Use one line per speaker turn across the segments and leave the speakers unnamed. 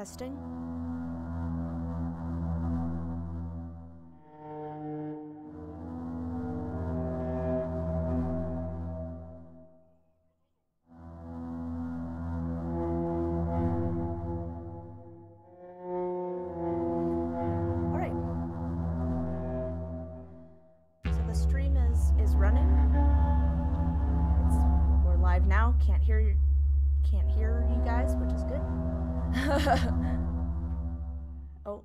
Testing. All right. So the stream is running. We're live now. Can't hear you guys, which is good. Oh.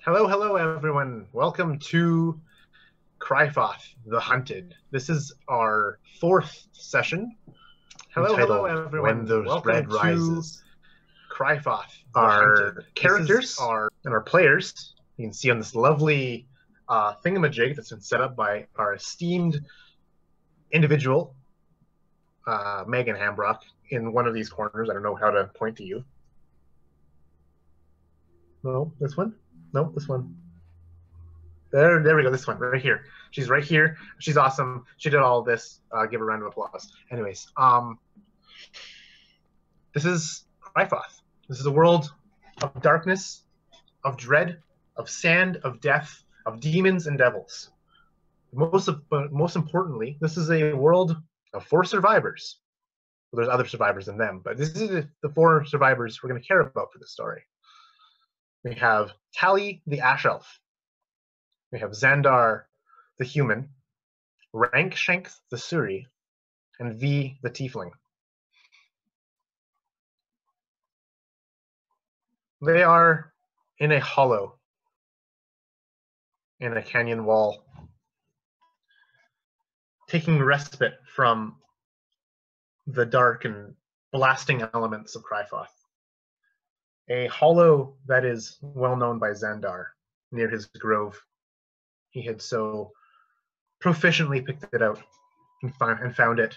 Hello, everyone. Welcome to Crifoth, The Hunted. This is our fourth session. Hello, everyone. When Those Welcome Red Rises. Crifoth, our characters and our players. You can see on this lovely thingamajig that's been set up by our esteemed individual, Megan Hambrock, in one of these corners. I don't know how to point to you. No, this one? No, this one. There we go. This one right here. She's right here. She's awesome. She did all of this. Give her a round of applause. Anyways, this is Crifoth. This is a world of darkness, of dread, of sand, of death, of demons and devils. Most importantly, this is a world of 4 survivors. Well, there's other survivors than them, but this is the 4 survivors we're going to care about for this story. We have Tally, the Ash Elf. We have Xandar, the human, Rankshank, the Suri, and V, the Tiefling. They are in a hollow in a canyon wall, taking respite from the dark and blasting elements of Crifoth. A hollow that is well known by Xandar near his grove. He had so proficiently picked it out and found it.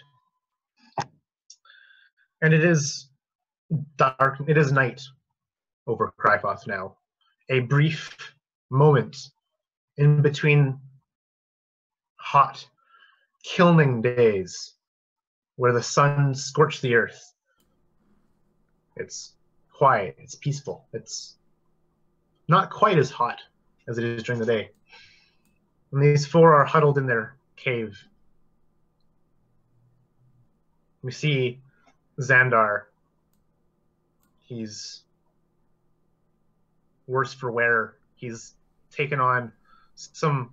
And it is dark, it is night over Crifoth now. A brief moment in between hot, killing days where the sun scorched the earth. It's quiet, it's peaceful, it's not quite as hot as it is during the day. And these four are huddled in their cave. We see Xandar. He's worse for wear. He's taken on some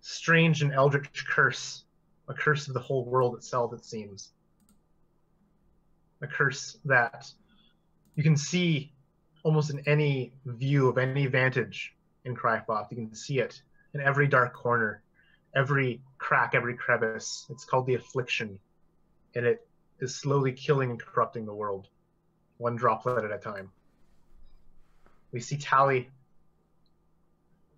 strange and eldritch curse, a curse of the whole world itself, it seems. A curse that you can see almost in any view of any vantage in Crifoth. You can see it in every dark corner, every crack, every crevice. It's called the Affliction, and it is slowly killing and corrupting the world, one droplet at a time. We see Tally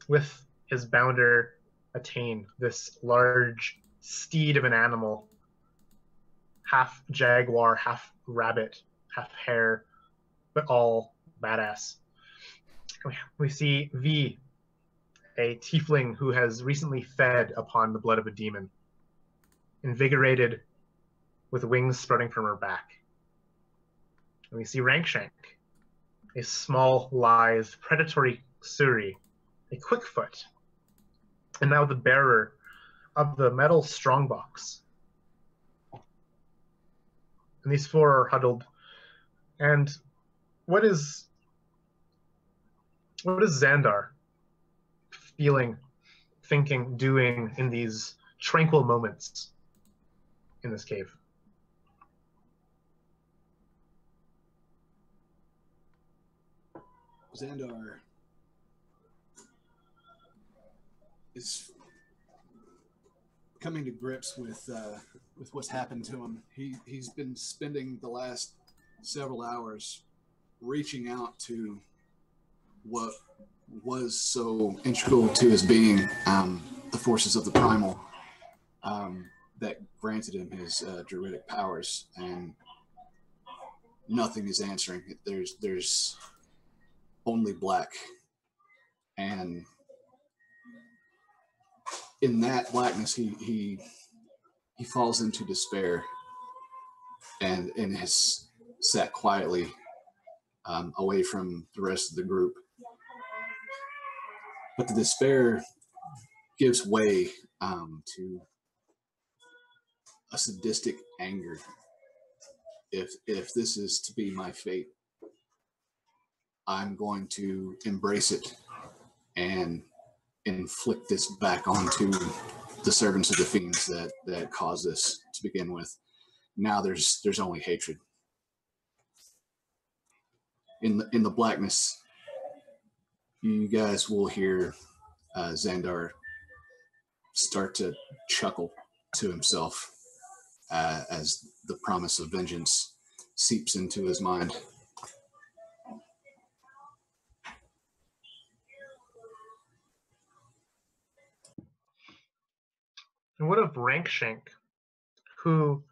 with his bounder Attain, this large steed of an animal, half jaguar, half rabbit, half hare, but all badass. We see V, a tiefling who has recently fed upon the blood of a demon, invigorated with wings spreading from her back. And we see Rankshank, a small, lithe, predatory Suri, a Quickfoot, and now the bearer of the metal strongbox. And these four are huddled. And what is Xandar feeling, thinking, doing in these tranquil moments in this cave?
Xandar is coming to grips with what's happened to him. He's been spending the last several hours reaching out to what was so integral to his being, the forces of the primal that granted him his druidic powers, and nothing is answering. There's only black, and in that blackness he falls into despair and has sat quietly away from the rest of the group. But the despair gives way to a sadistic anger. If this is to be my fate, I'm going to embrace it and inflict this back onto the servants of the fiends that caused this to begin with. Now there's only hatred. In the blackness, you guys will hear Xandar start to chuckle to himself as the promise of vengeance seeps into his mind.
And what of Rankshank, who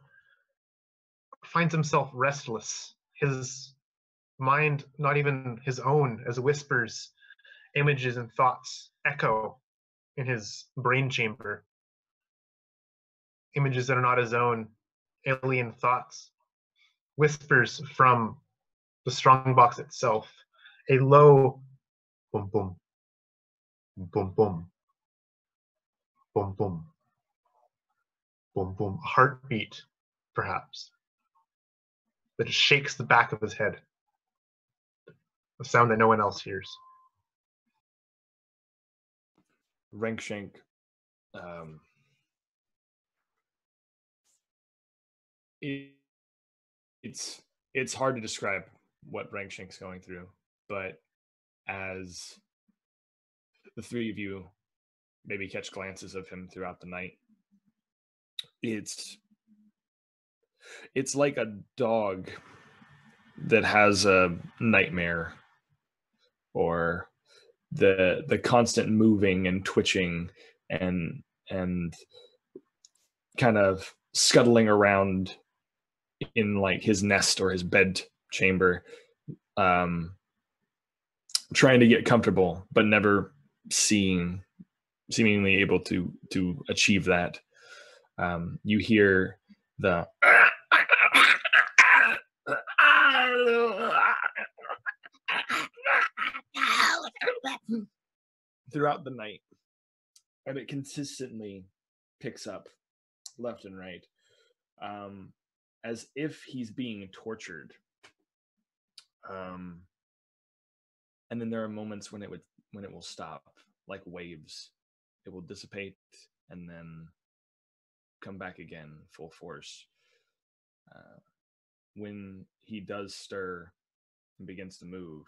finds himself restless, his mind not even his own, as whispers, images and thoughts echo in his brain chamber, images that are not his own, alien thoughts, whispers from the strongbox itself, a low boom boom, boom boom, boom boom, boom boom, a heartbeat perhaps, that just shakes the back of his head, a sound that no one else hears.
Rankshank it's hard to describe what Rankshank's going through, but as the three of you maybe catch glances of him throughout the night, it's like a dog that has a nightmare, or the constant moving and twitching and kind of scuttling around in like his nest or his bed chamber, trying to get comfortable, but never seemingly able to achieve that. You hear the throughout the night, and it consistently picks up left and right, as if he's being tortured. And then there are moments when it will stop, like waves. It will dissipate and then come back again full force. When he does stir and begins to move,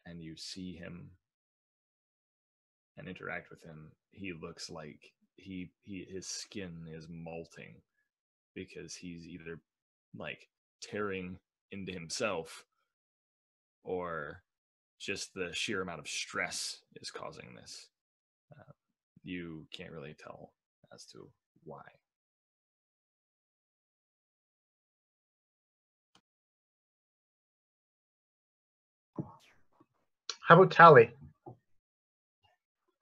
and you see him and interact with him, he looks like his skin is molting, because he's either like tearing into himself, or just the sheer amount of stress is causing this. You can't really tell as to why.
How about Tally?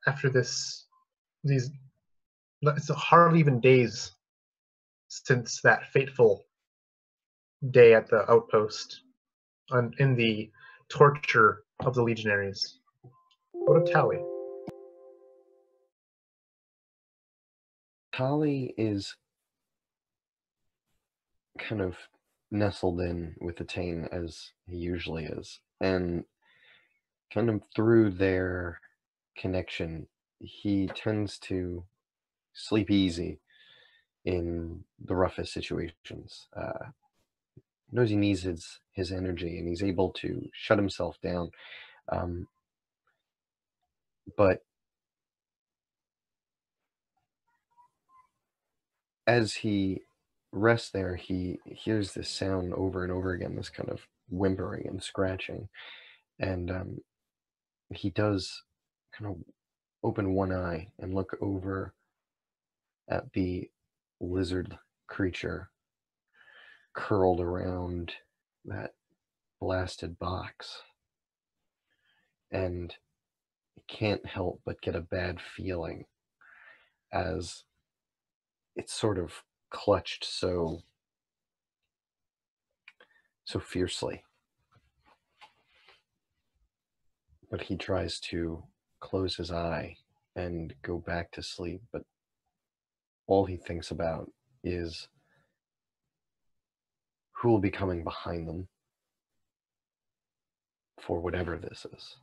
After it's hardly even days since that fateful day at the outpost in the torture of the legionaries. What about Tally?
Tally is kind of nestled in with Attain as he usually is, and kind of through their connection, he tends to sleep easy in the roughest situations. Knows he needs his energy, and he's able to shut himself down. But as he rests there, he hears this sound over and over again, this kind of whimpering and scratching. And he does kind of open one eye and look over at the lizard creature curled around that blasted box, and can't help but get a bad feeling as it's sort of clutched so fiercely. But he tries to close his eye and go back to sleep, but all he thinks about is who will be coming behind them for whatever this is.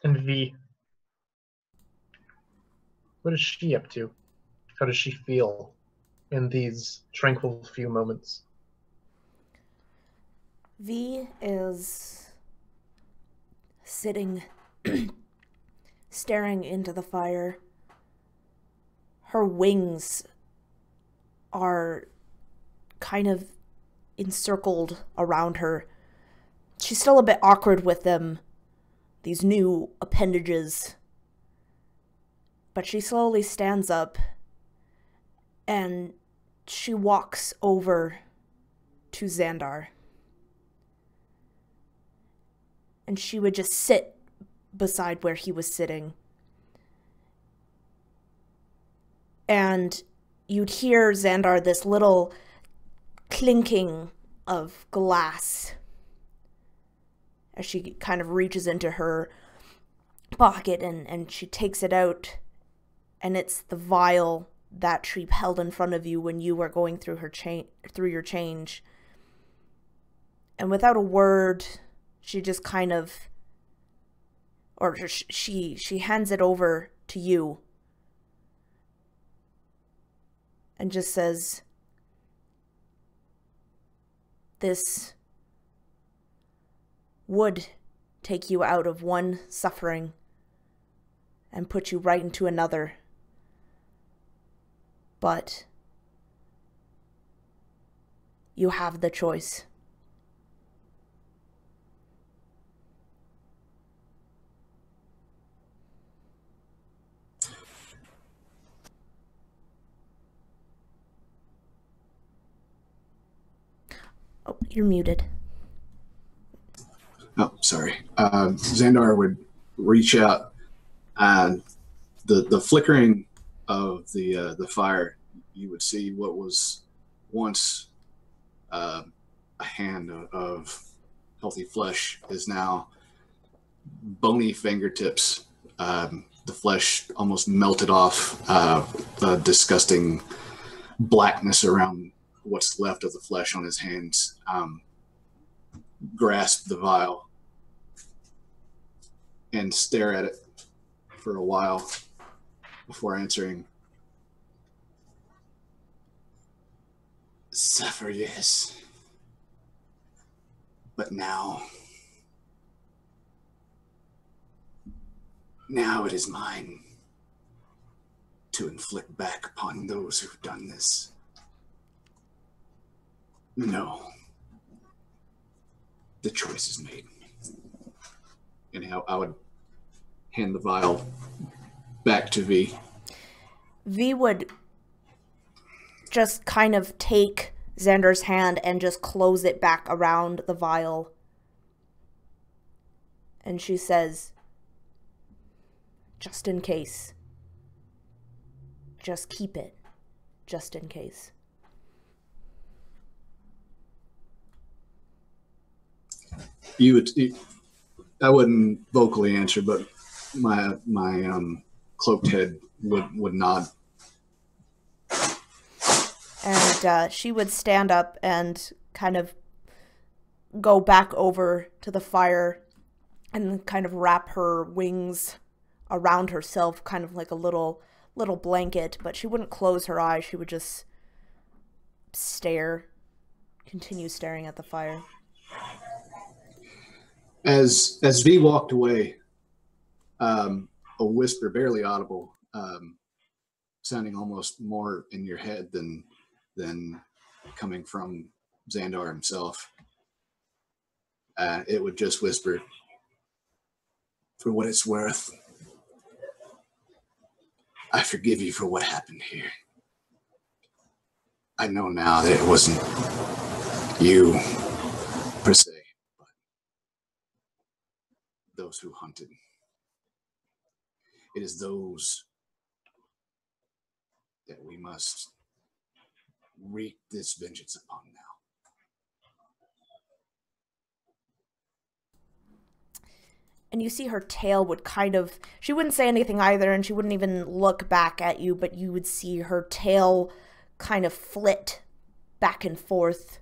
And V, what is she up to? How does she feel in these tranquil few moments?
V is sitting, staring into the fire. Her wings are kind of encircled around her. She's still a bit awkward with them, these new appendages. But she slowly stands up and she walks over to Xandar. And she would just sit beside where he was sitting. And you'd hear Xandar, this little clinking of glass, as she kind of reaches into her pocket and she takes it out. And it's the vial that she held in front of you when you were going through your change. And without a word, she just kind of, or she hands it over to you and just says, this would take you out of one suffering and put you right into another. But you have the choice. Oh, you're muted.
Oh, sorry. Xandar would reach out, and the flickering of the fire, you would see what was once a hand of healthy flesh is now bony fingertips. The flesh almost melted off, the disgusting blackness around what's left of the flesh on his hands. Grasp the vial and stare at it for a while before answering. Suffer, yes. But now it is mine to inflict back upon those who've done this. No. The choice is made. Anyhow, I would hand the vial back to V.
V would just kind of take Xander's hand and just close it back around the vial. And she says, just in case. Just keep it. Just in case.
I wouldn't vocally answer, but my cloaked head would nod.
And she would stand up and kind of go back over to the fire and kind of wrap her wings around herself, kind of like a little blanket, but she wouldn't close her eyes. She would just continue staring at the fire.
As V walked away, a whisper, barely audible, sounding almost more in your head than coming from Xandar himself. It would just whisper, for what it's worth, I forgive you for what happened here. I know now that it wasn't you, per se, but those who hunted. It is those that we must wreak this vengeance upon now.
And you see her tail would kind of, she wouldn't say anything either, and she wouldn't even look back at you, but you would see her tail kind of flit back and forth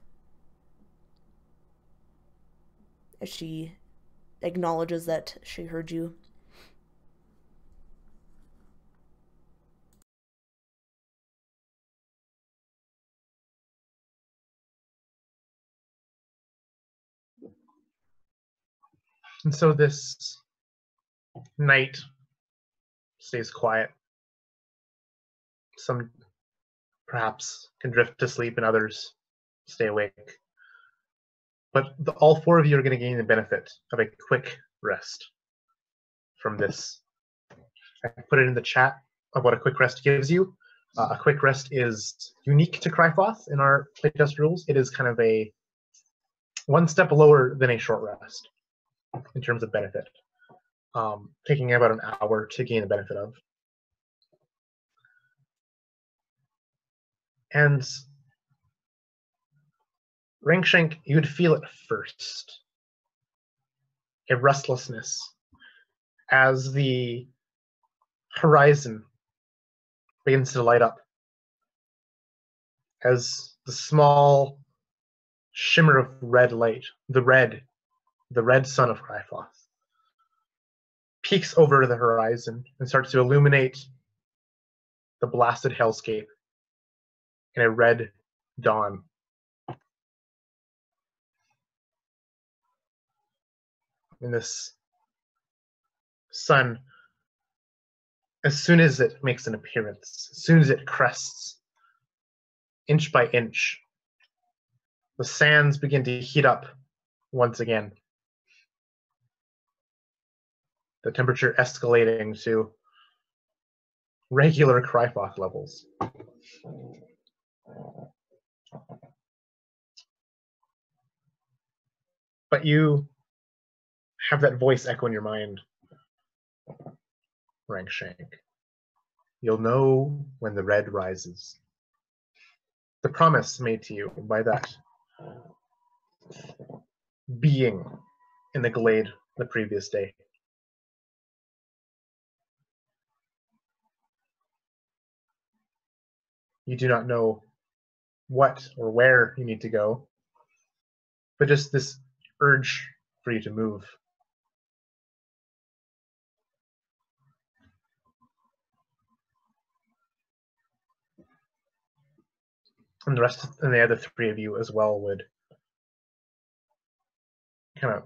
as she acknowledges that she heard you.
And so this night stays quiet. Some perhaps can drift to sleep and others stay awake. But all four of you are going to gain the benefit of a quick rest from this. I put it in the chat of what a quick rest gives you. A quick rest is unique to Crifoth in our playtest rules. It is kind of a one step lower than a short rest in terms of benefit, taking about an hour to gain the benefit of. And Rangshank, you'd feel it first, a restlessness as the horizon begins to light up, as the small shimmer of red light, the red sun of Crifoth, peeks over the horizon and starts to illuminate the blasted hellscape in a red dawn. And this sun, as soon as it makes an appearance, as soon as it crests, inch by inch, the sands begin to heat up once again. The temperature escalating to regular Crifoth levels. But you have that voice echo in your mind. Rangshank. You'll know when the red rises. The promise made to you by that being in the glade the previous day. You do not know what or where you need to go, but just this urge for you to move. And the other three of you as well would kind of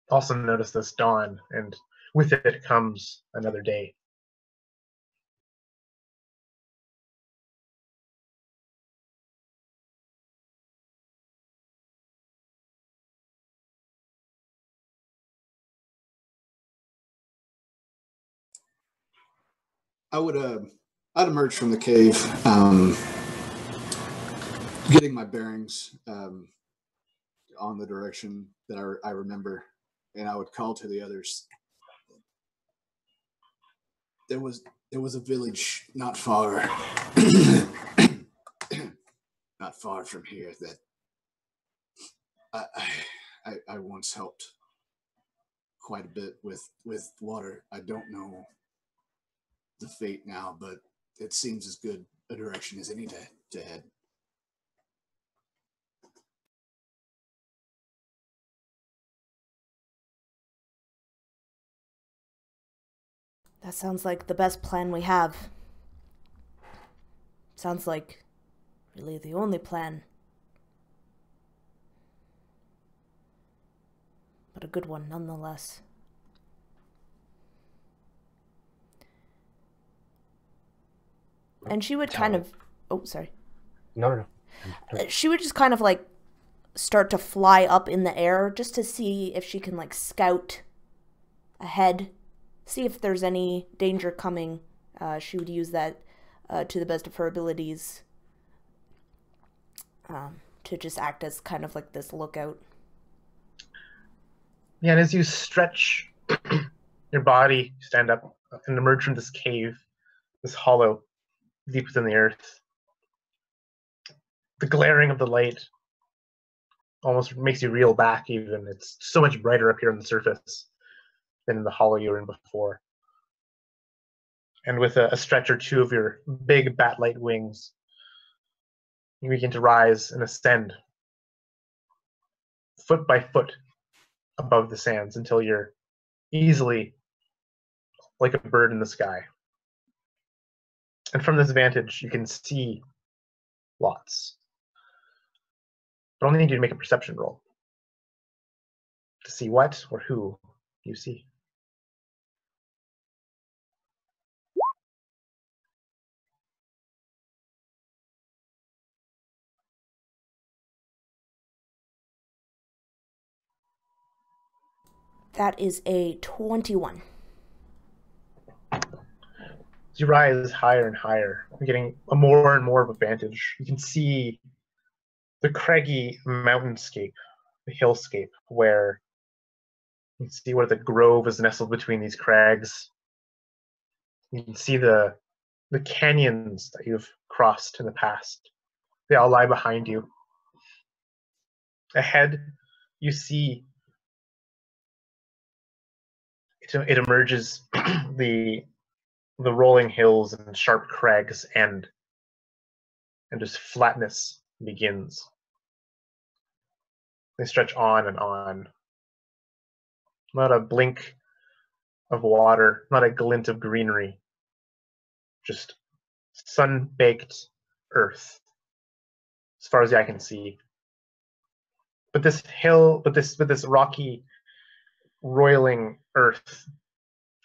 also notice this dawn, and with it comes another day.
I'd emerge from the cave, getting my bearings on the direction that I remember, and I would call to the others. There was a village not far, not far from here that I once helped quite a bit with water. I don't know the fate now, but it seems as good a direction as any to head.
That sounds like the best plan we have. Sounds like really the only plan. But a good one nonetheless. And she would kind of... Oh, sorry.
No.
She would just kind of like start to fly up in the air just to see if she can like scout ahead, see if there's any danger coming. She would use that to the best of her abilities to just act as kind of like this lookout.
Yeah, and as you stretch your body, stand up and emerge from this cave, this hollow deep within the earth, the glaring of the light almost makes you reel back even. It's so much brighter up here on the surface than in the hollow you were in before. And with a stretch or two of your big bat-like wings, you begin to rise and ascend foot by foot above the sands until you're easily like a bird in the sky. And from this vantage, you can see lots. But only need you to make a perception roll to see what or who you see.
That is a 21.
As you rise higher and higher, you're getting a more and more of a vantage. You can see the craggy mountainscape, the hillscape, where you can see where the grove is nestled between these crags. You can see the canyons that you've crossed in the past. They all lie behind you. Ahead, you see it emerges the rolling hills and sharp crags end, and just flatness begins. They stretch on and on. Not a blink of water, not a glint of greenery. Just sun-baked earth, as far as the eye can see. But this rocky, roiling earth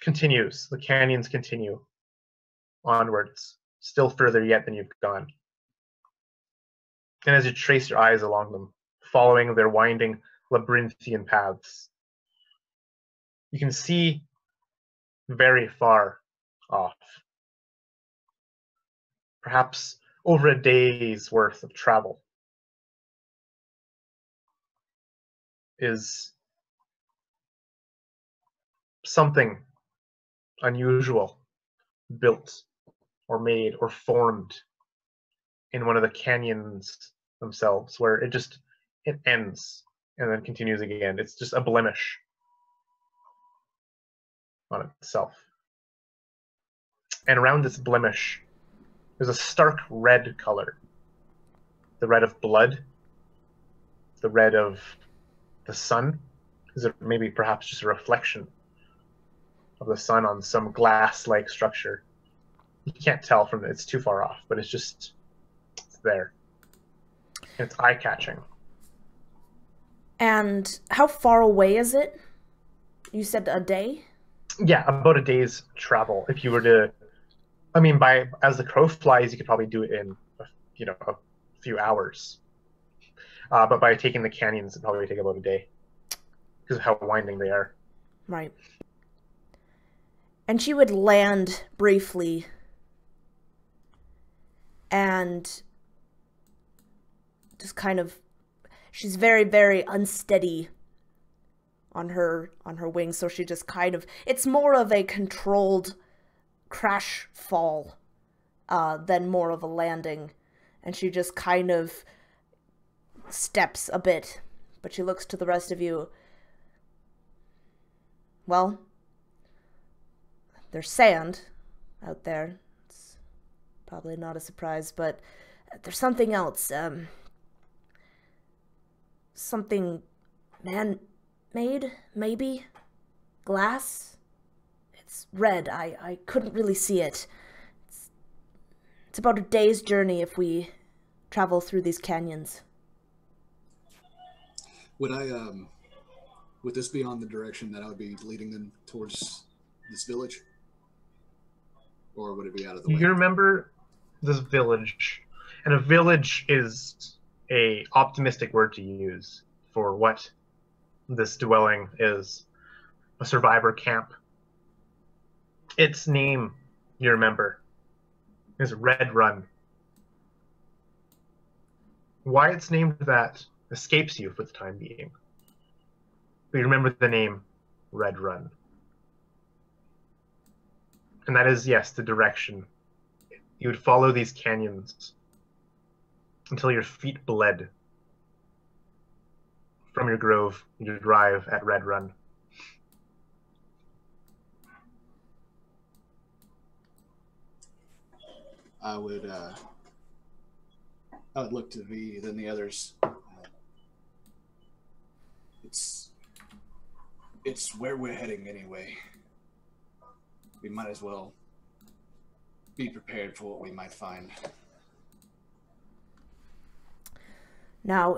continues. The canyons continue onwards, still further yet than you've gone. And as you trace your eyes along them, following their winding labyrinthian paths, you can see very far off, perhaps over a day's worth of travel, is something unusual built or made or formed in one of the canyons themselves, where it ends and then continues again. It's just a blemish on itself. And around this blemish, there's a stark red color. The red of blood, the red of the sun. Is it maybe perhaps just a reflection of the sun on some glass-like structure? You can't tell from it, it's too far off, but it's there. It's eye-catching.
And how far away is it? You said a day?
Yeah, about a day's travel. If you were to, I mean, as the crow flies, you could probably do it in, a few hours. But by taking the canyons, it'd probably take about a day because of how winding they are.
Right. And she would land briefly and just kind of, she's very, very unsteady on her wings, so she just kind of, it's more of a controlled crash fall than more of a landing. And she just kind of steps a bit, but she looks to the rest of you. Well, there's sand out there. It's probably not a surprise, but there's something else. Something man-made, maybe? Glass? It's red. I couldn't really see it. It's about a day's journey if we travel through these canyons.
Would this be on the direction that I would be leading them towards this village? Or would it be out of the way?
You remember this village, and a village is a optimistic word to use for what this dwelling is. A survivor camp. Its name, you remember, is Red Run. Why it's named that escapes you for the time being. But you remember the name Red Run. And that is, yes, the direction. You would follow these canyons until your feet bled from your grove. You arrive at Red Run.
I would look to V, then the others. It's where we're heading anyway. We might as well be prepared for what we might find.
Now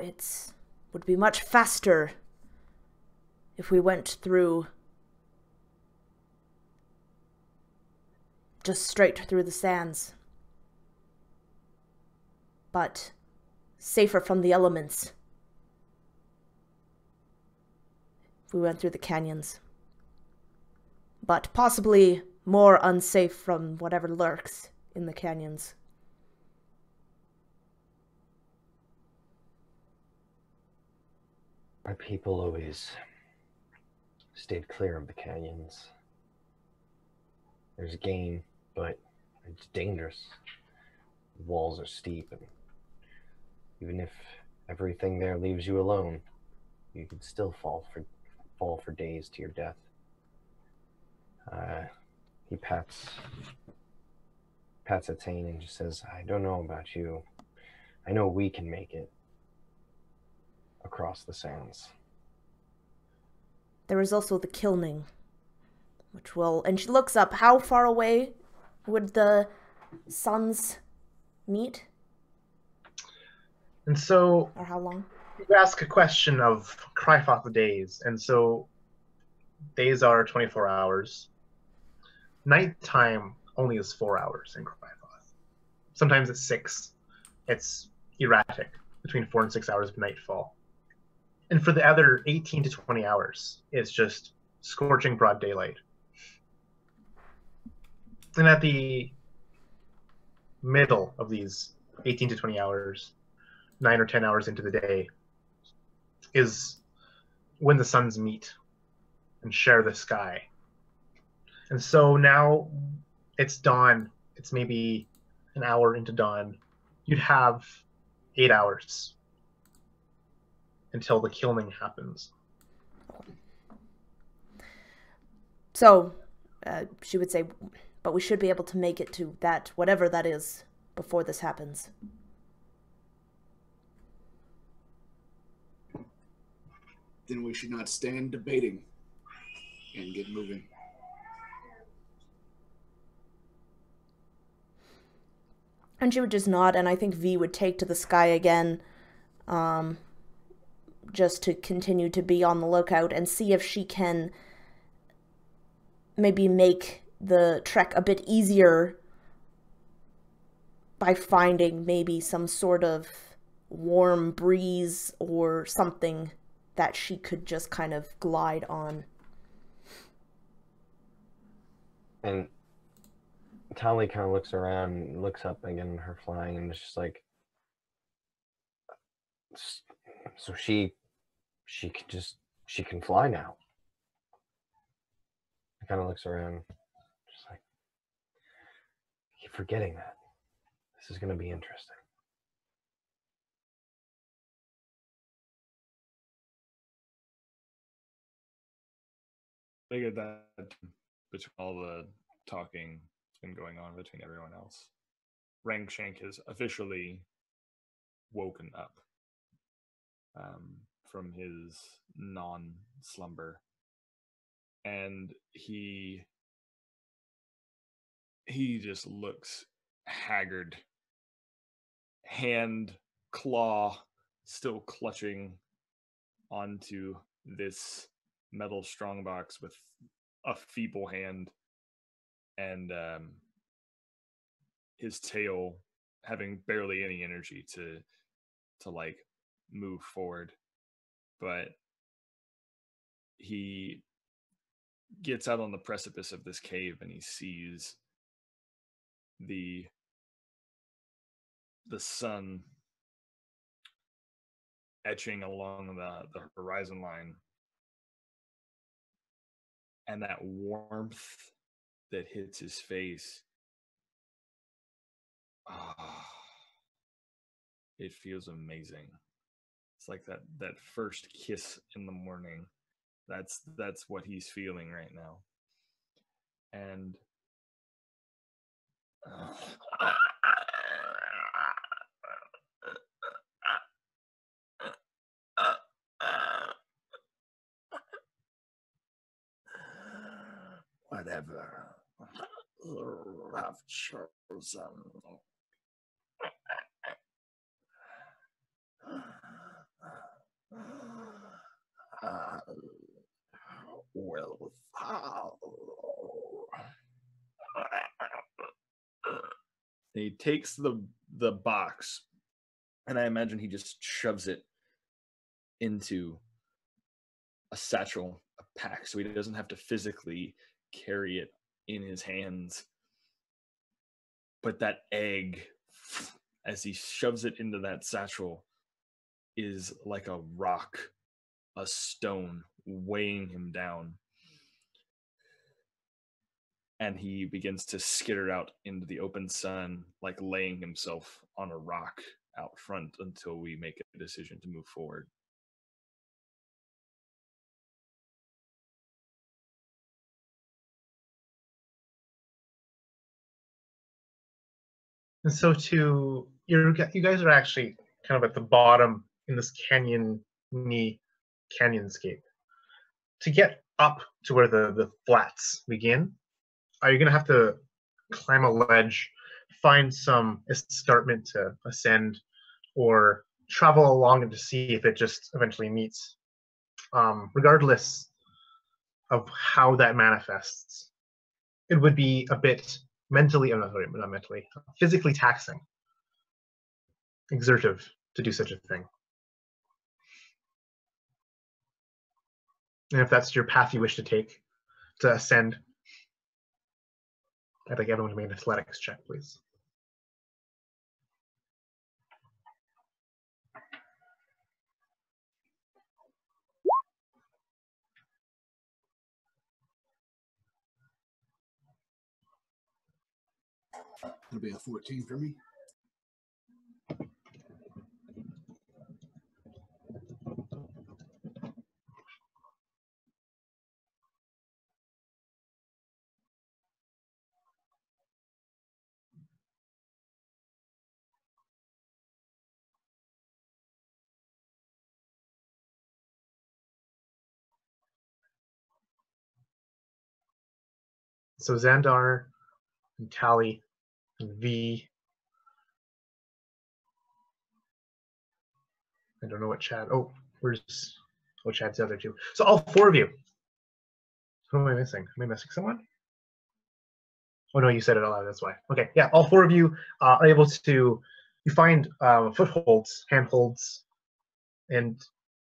would be much faster if we went through just straight through the sands. But safer from the elements if we went through the canyons. But possibly more unsafe from whatever lurks in the canyons.
Our people always stayed clear of the canyons. There's game, but it's dangerous. The walls are steep, and even if everything there leaves you alone, you could still fall for days to your death. He pats Atane and just says, I don't know about you. I know we can make it. across the sands.
There is also the kilning, which will... And she looks up. How far away would the suns meet?
And so...
Or how long?
You ask a question of Crifoth days, and so days are 24 hours. Nighttime only is 4 hours in Crifoth. Sometimes it's 6. It's erratic, between 4 and 6 hours of nightfall. And for the other 18 to 20 hours, it's just scorching broad daylight. And at the middle of these 18 to 20 hours, 9 or 10 hours into the day, is when the suns meet and share the sky. And so now it's dawn. It's maybe an hour into dawn. You'd have 8 hours until the kilning happens.
So, she would say, but we should be able to make it to that, whatever that is, before this happens.
Then we should not stand debating and get moving.
And she would just nod, and I think V would take to the sky again, just to continue to be on the lookout and see if she can maybe make the trek a bit easier by finding maybe some sort of warm breeze or something that she could just kind of glide on.
And Tali kind of looks around, looks up again, her flying, and it's just like, so she can fly now. He kind of looks around, just like, I keep forgetting that. This is going to be interesting.
I get that between all the talking that's been going on between everyone else. Rangshank has officially woken up from his non-slumber, and he just looks haggard, hand, claw still clutching onto this metal strongbox with a feeble hand, and his tail having barely any energy to like move forward. But he gets out on the precipice of this cave and he sees the sun etching along the horizon line, and that warmth that hits his face, it feels amazing. It's like that first kiss in the morning. That's what he's feeling right now. And whatever you have chosen, will follow. He takes the box, and I imagine he just shoves it into a satchel, a pack, so he doesn't have to physically carry it in his hands. But that egg, as he shoves it into that satchel, is like a rock, a stone, weighing him down. And he begins to skitter out into the open sun, like laying himself on a rock out front until we make a decision to move forward.
And so you guys are actually kind of at the bottom in this canyon canyonscape. To get up to where the flats begin, you're going to have to climb a ledge, find some escarpment to ascend, or travel along it to see if it just eventually meets. Regardless of how that manifests, it would be a bit physically taxing, exertive to do such a thing. And if that's your path you wish to take to ascend, I'd like everyone to make an athletics check, please.
It'll be a 14 for me.
So Xandar and Tally and V. I don't know what Chad. Oh, Chad's the other two. So all four of you. Who am I missing? Am I missing someone? Oh no, you said it out loud. That's why. Okay, yeah, all four of you are able to. You find footholds, handholds, and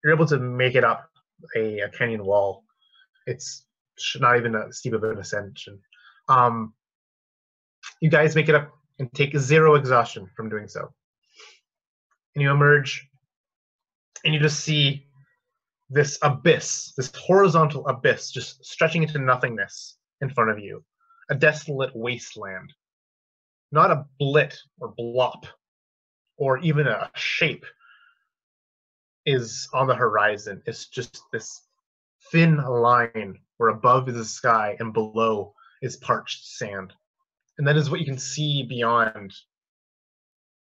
you're able to make it up a canyon wall. It's not even a steep of an ascension. You guys make it up and take 0 exhaustion from doing so. And you emerge, and you just see this abyss, this horizontal abyss, just stretching into nothingness in front of you. A desolate wasteland. Not a blit or blop or even a shape is on the horizon. It's just this thin line where above is the sky and below is parched sand. And that is what you can see beyond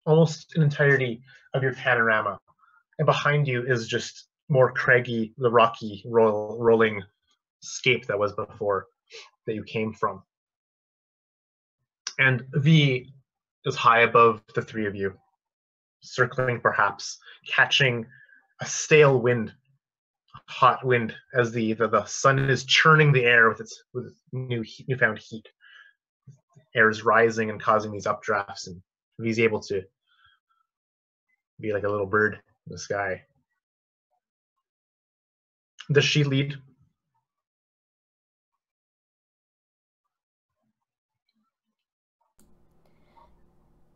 almost an entirety of your panorama. And behind you is just more craggy, the rocky, rolling scape that was before that you came from. And V is high above the three of you, circling perhaps, catching a stale wind, hot wind, as the sun is churning the air with newfound heat. Air is rising and causing these updrafts, and V's able to be like a little bird in the sky. Does she lead?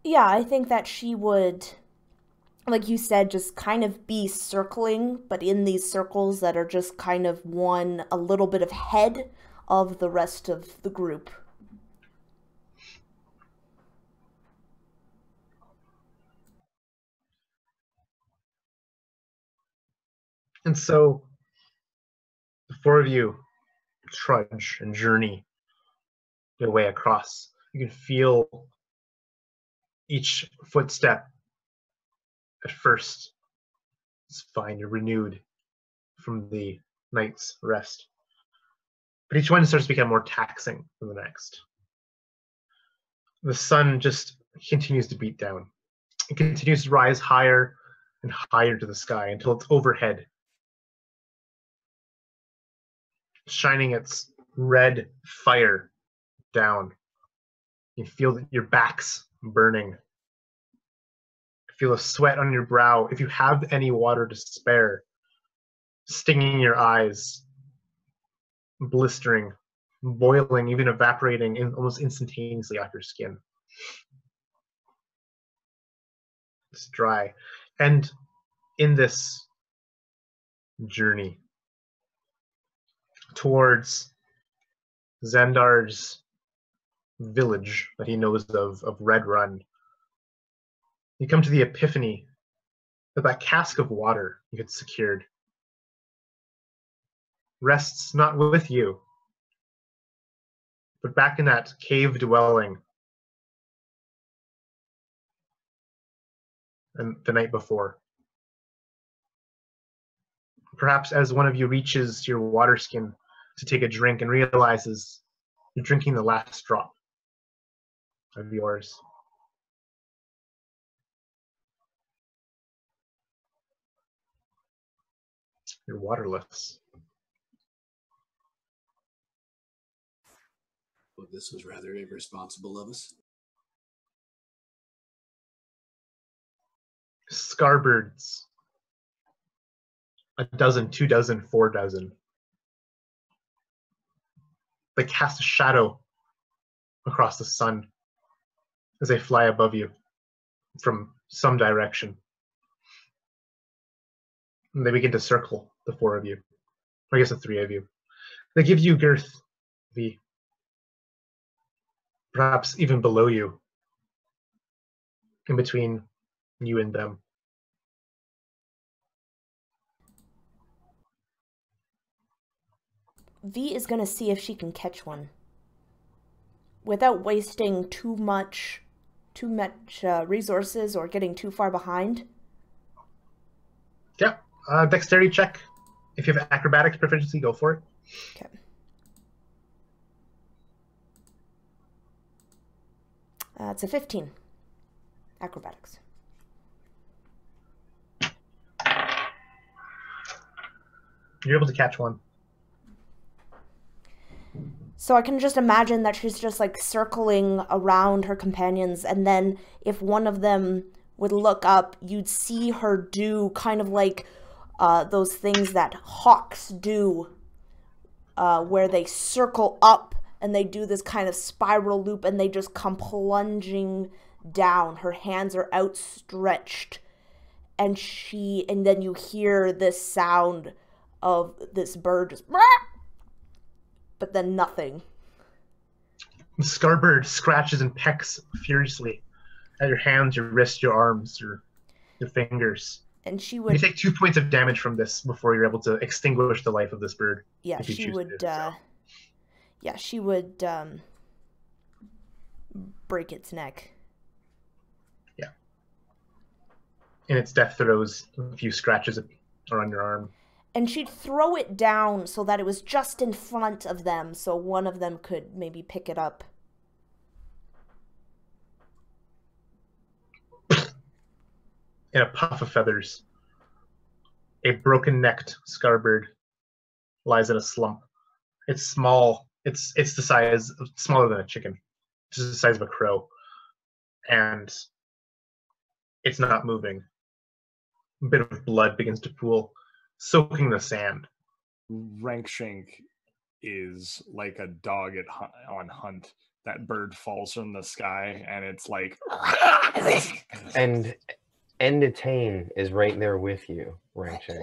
Yeah, I think that she would, like you said, just kind of be circling, but in these circles that are just kind of one a little bit ahead of the rest of the group.
And so the four of you trudge and journey your way across. You can feel each footstep at first is fine, you're renewed from the night's rest. But each one starts to become more taxing than the next. The sun just continues to beat down. It continues to rise higher and higher to the sky until it's overhead, shining its red fire down. You feel your backs burning. Feel a sweat on your brow. If you have any water to spare, stinging your eyes, blistering, boiling, even evaporating almost instantaneously off your skin. It's dry. And in this journey towards Xandar's village that he knows of Red Run, you come to the epiphany that that cask of water you had secured rests not with you, but back in that cave dwelling and the night before. Perhaps as one of you reaches your water skin to take a drink and realizes you're drinking the last drop of yours. You're waterless.
Well, this was rather irresponsible of us.
Scarbirds. A dozen, 2 dozen, 4 dozen. They cast a shadow across the sun as they fly above you from some direction. And they begin to circle the 4 of you. I guess the 3 of you. They give you girth, V. Perhaps even below you, in between you and them.
V is going to see if she can catch one without wasting too much resources or getting too far behind.
Yeah, dexterity check. If you have acrobatics proficiency, go for it.
Okay. It's a 15. Acrobatics.
You're able to catch one.
So I can just imagine that she's just like circling around her companions, and then if one of them would look up, you'd see her do kind of like those things that hawks do, where they circle up and they do this kind of spiral loop and they just come plunging down. Her hands are outstretched, and then you hear this sound of this bird just, but then nothing.
The scarbird scratches and pecks furiously at your hands, your wrists, your arms, your fingers.
And she would.
You take 2 points of damage from this before you're able to extinguish the life of this bird.
Yeah, she would. Yeah, she would break its neck.
Yeah. In its death throes, a few scratches are on your arm.
And she'd throw it down so that it was just in front of them, so one of them could maybe pick it up.
In a puff of feathers, a broken-necked scarbird lies in a slump. It's small. It's the size, smaller than a chicken, just the size of a crow, and it's not moving. A bit of blood begins to pool, soaking the sand.
Rankshank is like a dog on hunt. That bird falls from the sky, and it's like.
And Endatane is right there with you, Rankshank.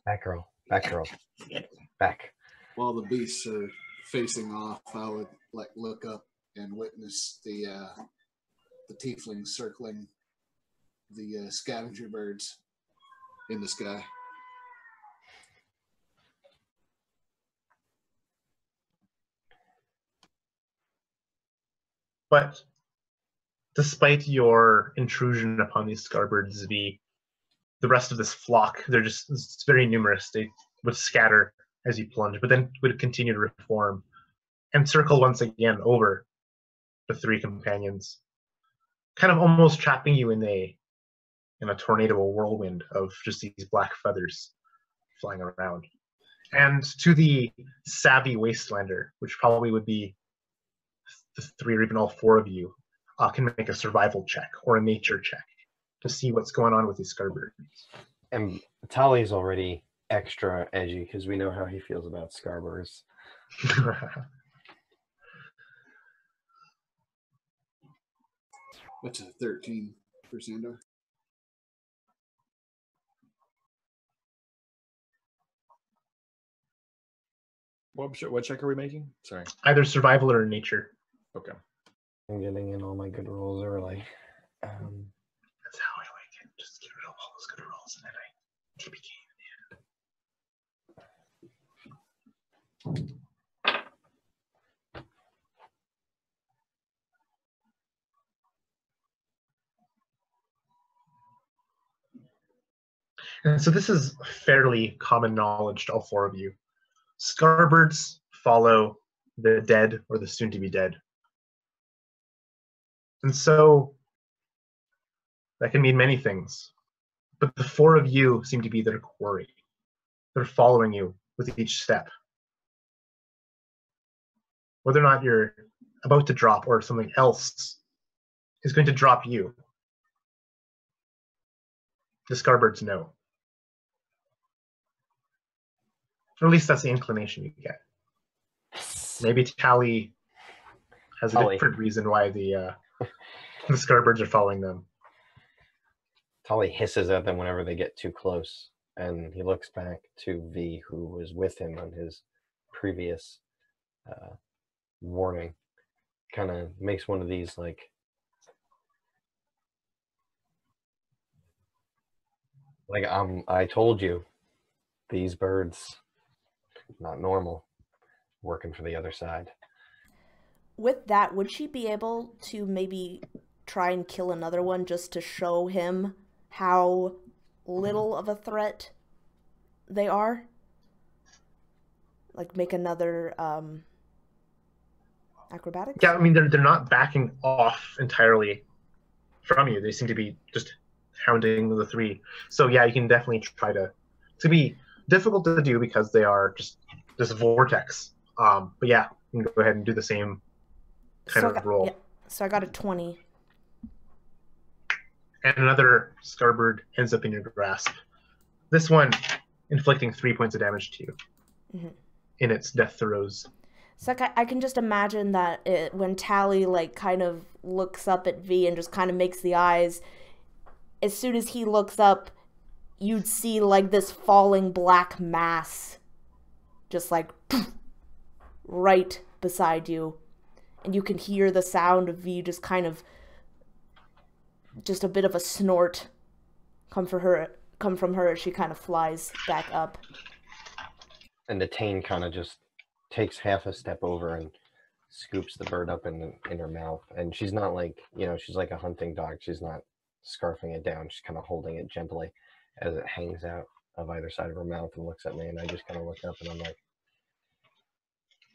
Back, girl. Back, girl. Back.
While the beasts are facing off, I would look up and witness the tieflings circling the scavenger birds in the sky.
But despite your intrusion upon these scarbirds, the rest of this flock, it's very numerous. They would scatter as you plunge, but then would continue to reform and circle once again over the 3 companions, kind of almost trapping you in a tornado, a whirlwind of just these black feathers flying around. And to the savvy wastelander, which probably would be the 3 or even all 4 of you, can make a survival check or a nature check to see what's going on with these scarbirds.
And Tali's already extra edgy because we know how he feels about scarbirds.
That's a 13 for Sandor.
What check are we making? Sorry.
Either survival or nature.
Okay.
I'm getting in all my good rolls early.
That's how I like it. Just get rid of all those good rolls and then I TPK in the end. And so this is fairly common knowledge to all four of you. Scarbirds follow the dead or the soon-to-be dead. And so that can mean many things. But the four of you seem to be their quarry. They're following you with each step. Whether or not you're about to drop or something else is going to drop you, the Scarbirds know. Or at least that's the inclination you get. Maybe Tally has a different reason why the Scarbirds are following them.
Tally hisses at them whenever they get too close, and he looks back to V, who was with him on his previous warning. Kind of makes one of these like I told you, these birds, not normal, working for the other side.
With that, would she be able to maybe try and kill another one just to show him how little of a threat they are? Like make another acrobatics?
Yeah, I mean, they're not backing off entirely from you. They seem to be just hounding the three. So yeah, you can definitely try to. It's gonna be difficult to do because they are just this vortex. But yeah, you can go ahead and do the same kind of roll.
Yeah, so I got a 20.
And another Scarbird ends up in your grasp. This one inflicting 3 points of damage to you in its death throes.
So I can just imagine that when Tally like kind of looks up at V and just kind of makes the eyes, as soon as he looks up, you'd see like this falling black mass just like right beside you. And you can hear the sound of V just kind of, just a bit of a snort come from her as she kind of flies back up.
And the Tane kind of just takes half a step over and scoops the bird up in her mouth. And she's not like, she's like a hunting dog. She's not scarfing it down. She's kind of holding it gently as it hangs out of either side of her mouth and looks at me. And I just kind of look up and I'm like,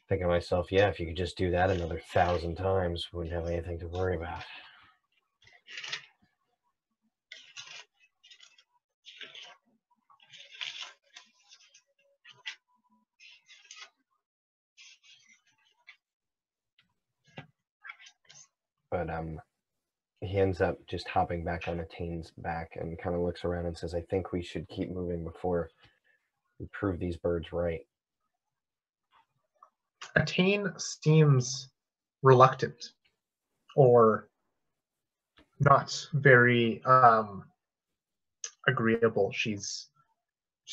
thinking to myself, yeah, if you could just do that another 1,000 times, we wouldn't have anything to worry about. But he ends up just hopping back on Atane's back and kind of looks around and says, I think we should keep moving before we prove these birds right.
Atane seems reluctant or not very agreeable. She's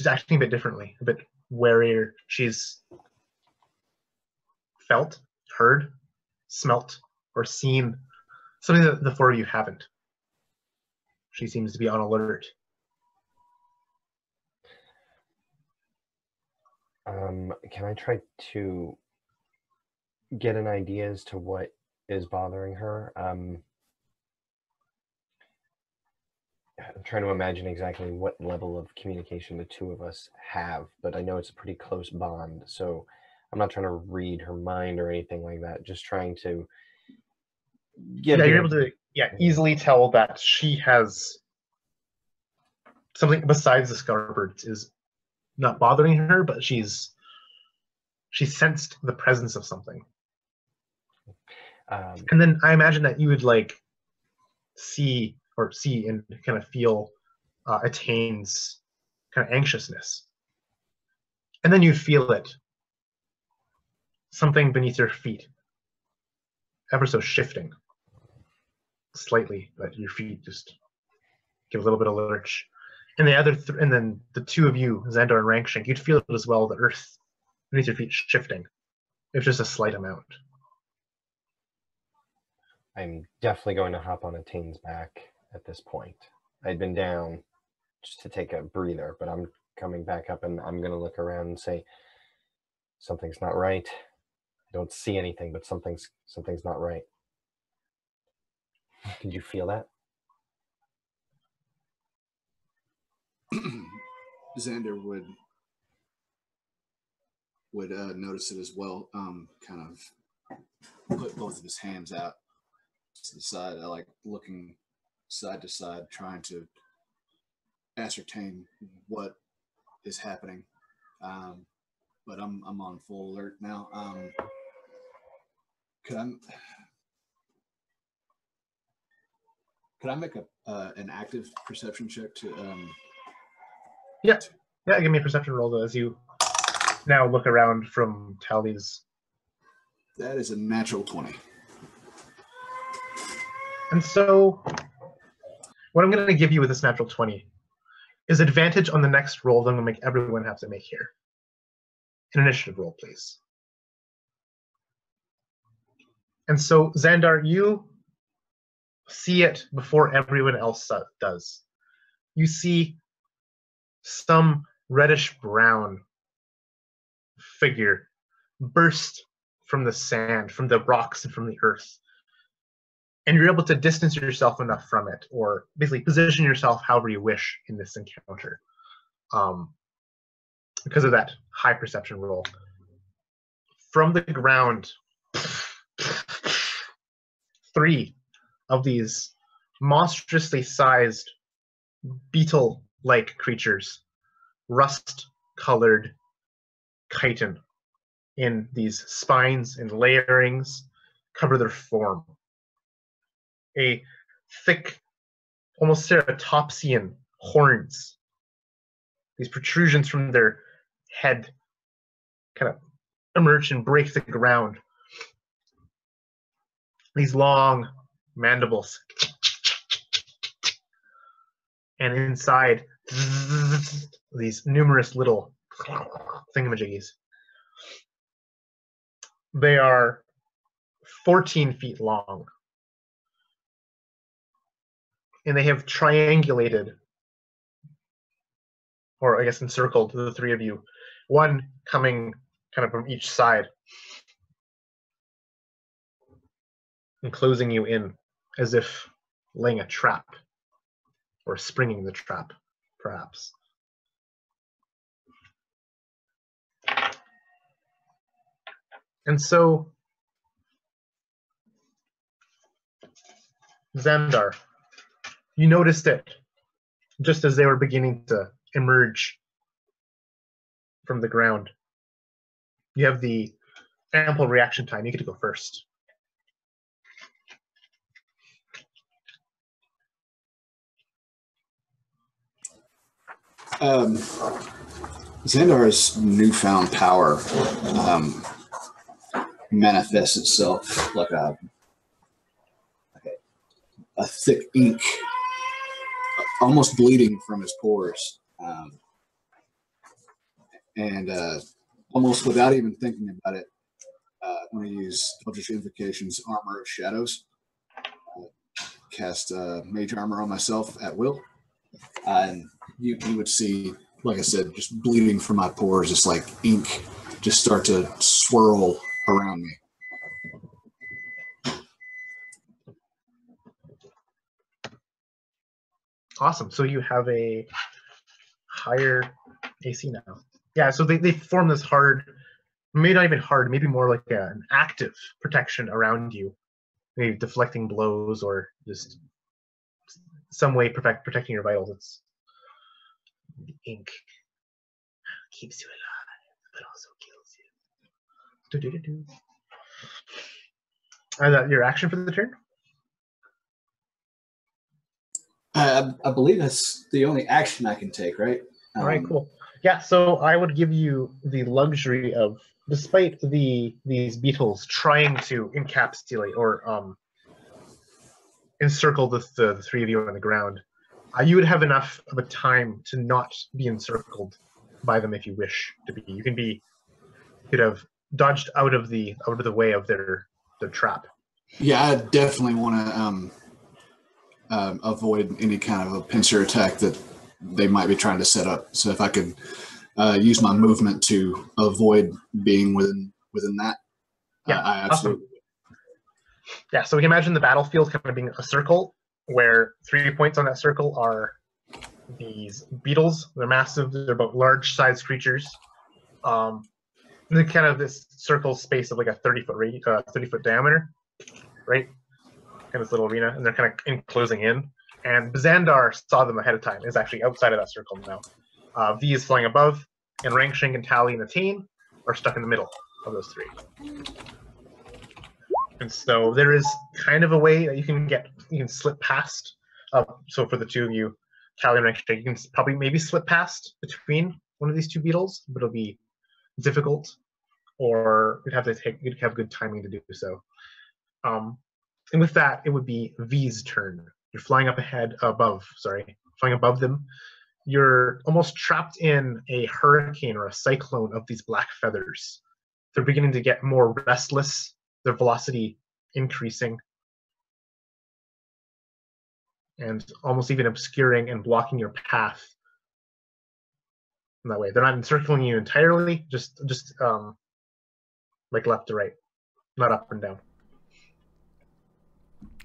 acting a bit differently, a bit warier. She's felt, heard, smelt, or seen something that the four of you haven't. She seems to be on alert.
Can I try to get an idea as to what is bothering her? I'm trying to imagine exactly what level of communication the two of us have, but I know it's a pretty close bond, so I'm not trying to read her mind or anything like that, just trying to get
you're able to easily tell that she has something besides the Scarbirds is not bothering her, but she sensed the presence of something. And then I imagine that you would like see and kind of feel Atane's kind of anxiousness. And then you feel it. Something beneath your feet. Ever so shifting. Slightly, but your feet just give a little bit of lurch. And and then the two of you, Xandar and Rankshank, you'd feel it as well, the earth beneath your feet shifting. It's just a slight amount.
I'm definitely going to hop on Atane's back at this point. I'd been down just to take a breather, but I'm coming back up and I'm going to look around and say, something's not right. I don't see anything, but something's not right. Did you feel that?
Xander would notice it as well. Kind of put both of his hands out to the side, like looking side to side, trying to ascertain what is happening. But I'm on full alert now. Could I make an active perception check to?
Yeah. Give me a perception roll as you now look around from Tally's.
That is a natural 20.
And so, what I'm going to give you with this natural 20 is advantage on the next roll that I'm going to make everyone have to make here. An initiative roll, please. And so, Xandar, you see it before everyone else does. You see some reddish-brown figure burst from the sand, from the rocks, and from the earth. And you're able to distance yourself enough from it, or basically position yourself however you wish in this encounter. Because of that high perception roll. From the ground, 3 of these monstrously sized beetle-like creatures, rust-colored chitin in these spines and layerings, cover their form. A thick, almost ceratopsian horns, these protrusions from their head kind of emerge and break the ground. These long mandibles. And inside, these numerous little thingamajiggies. They are 14 feet long. And they have triangulated, or I guess encircled, the 3 of you, one coming kind of from each side, and closing you in as if laying a trap, or springing the trap, perhaps. And so, Xandar, you noticed it just as they were beginning to emerge from the ground. You have the ample reaction time. You get to go first.
Xandar's newfound power manifests itself like a thick ink, almost bleeding from his pores, and almost without even thinking about it, I'm going to use Eldritch Invocation's Armor of Shadows, cast Mage Armor on myself at will, and you would see, like I said, just bleeding from my pores, just like ink just start to swirl around me.
Awesome. So you have a higher AC now. Yeah, so they form this hard, maybe not even hard, maybe more like an active protection around you. Maybe deflecting blows or just some way protecting your vitals. It's the ink keeps you alive, but also kills you. Is that your action for the turn?
I believe that's the only action I can take, right?
All right, cool. Yeah, so I would give you the luxury of, despite these beetles trying to encapsulate or encircle the 3 of you on the ground, you would have enough of a time to not be encircled by them if you wish to be. You could have dodged out of the way of their trap.
Yeah, I definitely want to avoid any kind of a pincer attack that they might be trying to set up. So if I could use my movement to avoid being within that,
yeah,
I absolutely.
Awesome. Yeah, so we can imagine the battlefield kind of being a circle where 3 points on that circle are these beetles. They're massive. They're about large-sized creatures. They're kind of this circle space of like a 30-foot diameter, right? Kind of this little arena, and they're kind of enclosing in. And Xandar saw them ahead of time. Is actually outside of that circle now. V is flying above, and Rankshank and Tally and the team are stuck in the middle of those three. And so there is kind of a way that you can slip past. So for the two of you, Tally and Rankshank, you can probably maybe slip past between one of these two beetles, but it'll be difficult, or you'd have good timing to do so. And with that, it would be V's turn. You're flying flying above them. You're almost trapped in a hurricane or a cyclone of these black feathers. They're beginning to get more restless, their velocity increasing, and almost even obscuring and blocking your path in that way. They're not encircling you entirely, just like left to right, not up and down.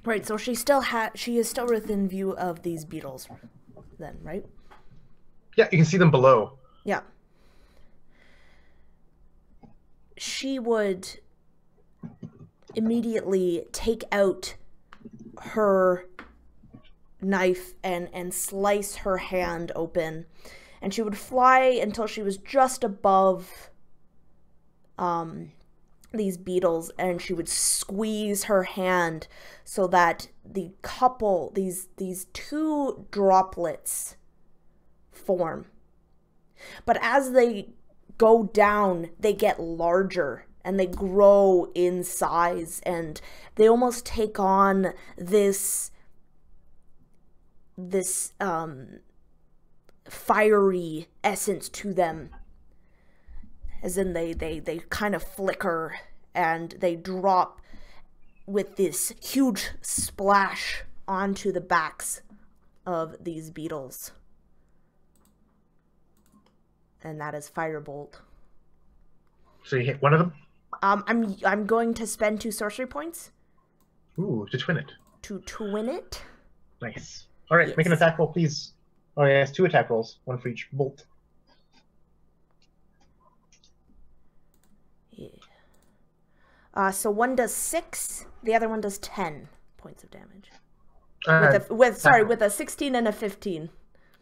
Right, so she is still within view of these beetles then, right?
Yeah, you can see them below.
Yeah. She would immediately take out her knife and slice her hand open, and she would fly until she was just above these beetles, and she would squeeze her hand so that these two droplets form. But as they go down, they get larger and they grow in size, and they almost take on this fiery essence to them. As in they kind of flicker and they drop with this huge splash onto the backs of these beetles. And that is Firebolt.
So you hit one of them?
I'm going to spend 2 sorcery points.
Ooh, to twin it.
To twin it.
Nice. All right, yes. Make an attack roll, please. Oh, yeah, it's 2 attack rolls, 1 for each bolt.
Yeah. So one does 6, the other one does 10 points of damage. With a 16 and a 15.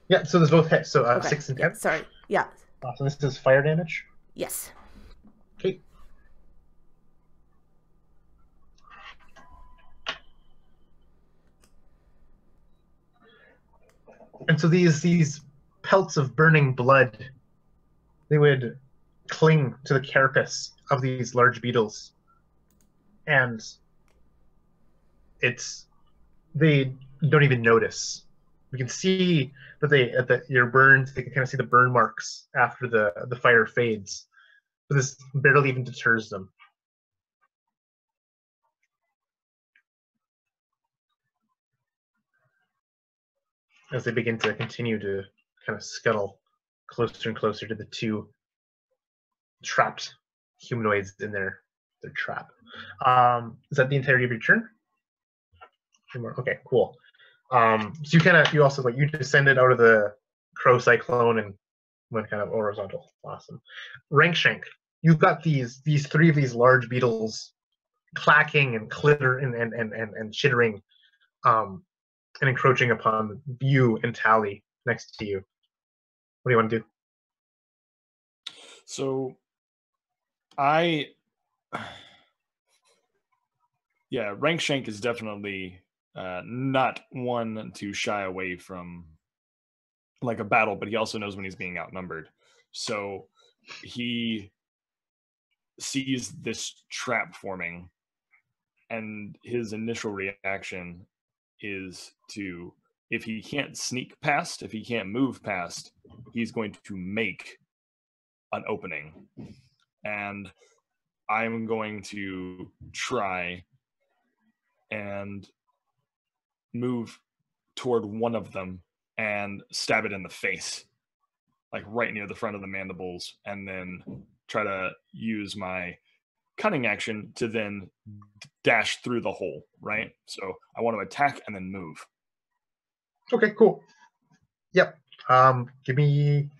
Yeah, so there's both hits. So
okay.
6 and 10.
Yeah, sorry. Yeah.
So this is fire damage.
Yes.
Okay. And so these pelts of burning blood, they would cling to the carapace of these large beetles, and they don't even notice. You can see that your burns. They can kind of see the burn marks after the fire fades, but this barely even deters them. As they begin to continue to kind of scuttle closer and closer to the two trapped humanoids in their trap. Is that the entirety of your turn? 2 more. Okay, cool. So you descended out of the crow cyclone and went kind of horizontal. Awesome. Rankshank, you've got these 3 of these large beetles clacking and clittering and chittering, and encroaching upon you and Tally next to you. What do you want to do?
So Rankshank is definitely not one to shy away from like a battle, but he also knows when he's being outnumbered. So he sees this trap forming, and his initial reaction is to, if he can't sneak past, if he can't move past, he's going to make an opening. And I'm going to try and move toward one of them and stab it in the face, like right near the front of the mandibles, and then try to use my cunning action to then dash through the hole, right? So I want to attack and then move.
Okay, cool. Yep. Give me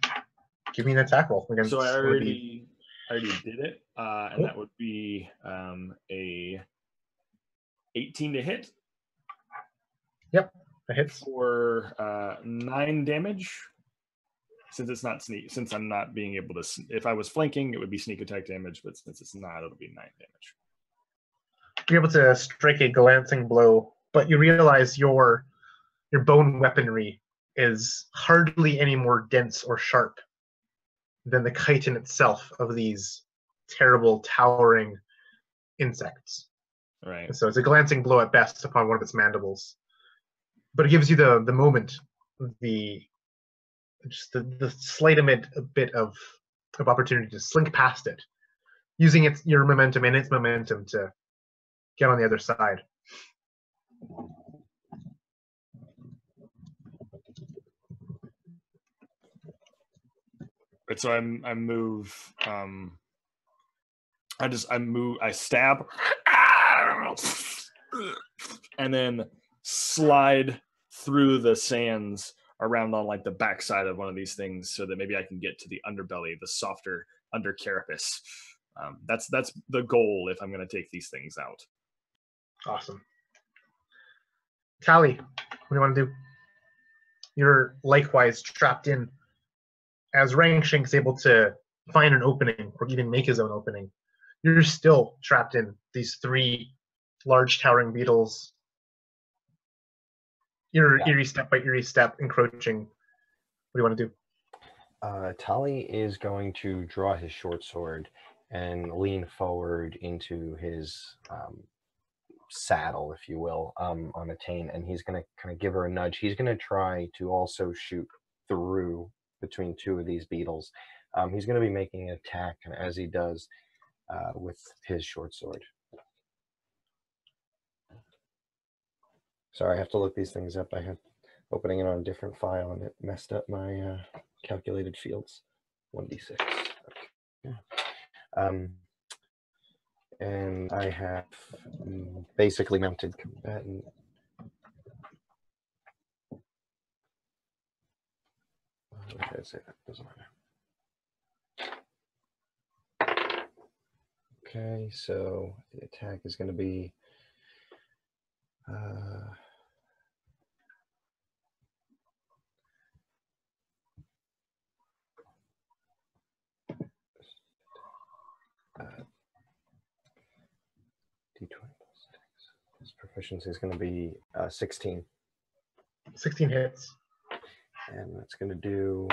an attack roll against.
So I already did it, and that would be a 18 to hit.
Yep, that hits
for 9 damage. Since it's not sneak, since I'm not being able to. If I was flanking, it would be sneak attack damage, but since it's not, it'll be 9 damage.
You're able to strike a glancing blow, but you realize your bone weaponry is hardly any more dense or sharp than the chitin itself of these terrible, towering insects.
Right.
And so it's a glancing blow at best upon one of its mandibles, but it gives you the moment, the slight bit of opportunity to slink past it, using your momentum and its momentum to get on the other side.
Right, so I move. I stab, and then slide through the sands around on like the backside of one of these things, so that maybe I can get to the underbelly, the softer under carapace. That's the goal if I'm going to take these things out.
Awesome. Tally, what do you want to do? You're likewise trapped in. As Rangshank's able to find an opening or even make his own opening, you're still trapped in these 3 large towering beetles. You're eerie step by eerie step, encroaching. What do you want to do?
Tali is going to draw his short sword and lean forward into his saddle, if you will, on Attain, and he's going to kind of give her a nudge. He's going to try to also shoot through between 2 of these beetles. He's going to be making an attack, and as he does, with his short sword. Sorry, I have to look these things up. I had opening it on a different file, and it messed up my calculated fields. 1d6. Okay. And I have basically mounted combatant. What did I say? That doesn't matter. Okay, so the attack is going to be D20 plus 6. His proficiency is going to be 16.
16 hits.
And that's going to do...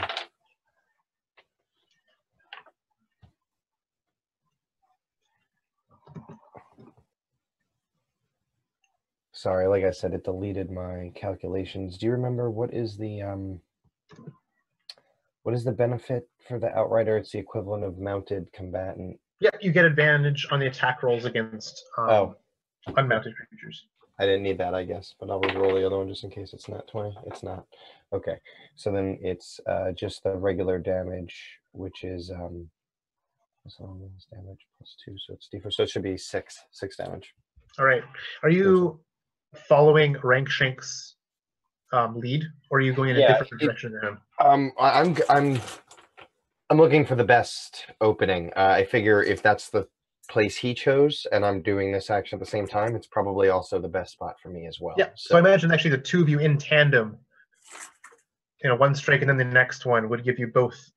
Sorry, like I said, it deleted my calculations. Do you remember what is the benefit for the Outrider? It's the equivalent of mounted combatant.
Yep, you get advantage on the attack rolls against unmounted creatures.
I didn't need that, I guess, but I'll roll the other one just in case it's not 20. It's not. Okay, so then it's just the regular damage, which is damage plus 2, so it's D4. So it should be 6 damage.
All right. Are you following Rankshank's lead, or are you going in a different direction than him?
I'm looking for the best opening. I figure if that's the place he chose, and I'm doing this action at the same time, it's probably also the best spot for me as well.
Yeah. So I imagine actually the 2 of you in tandem, one strike and then the next one would give you both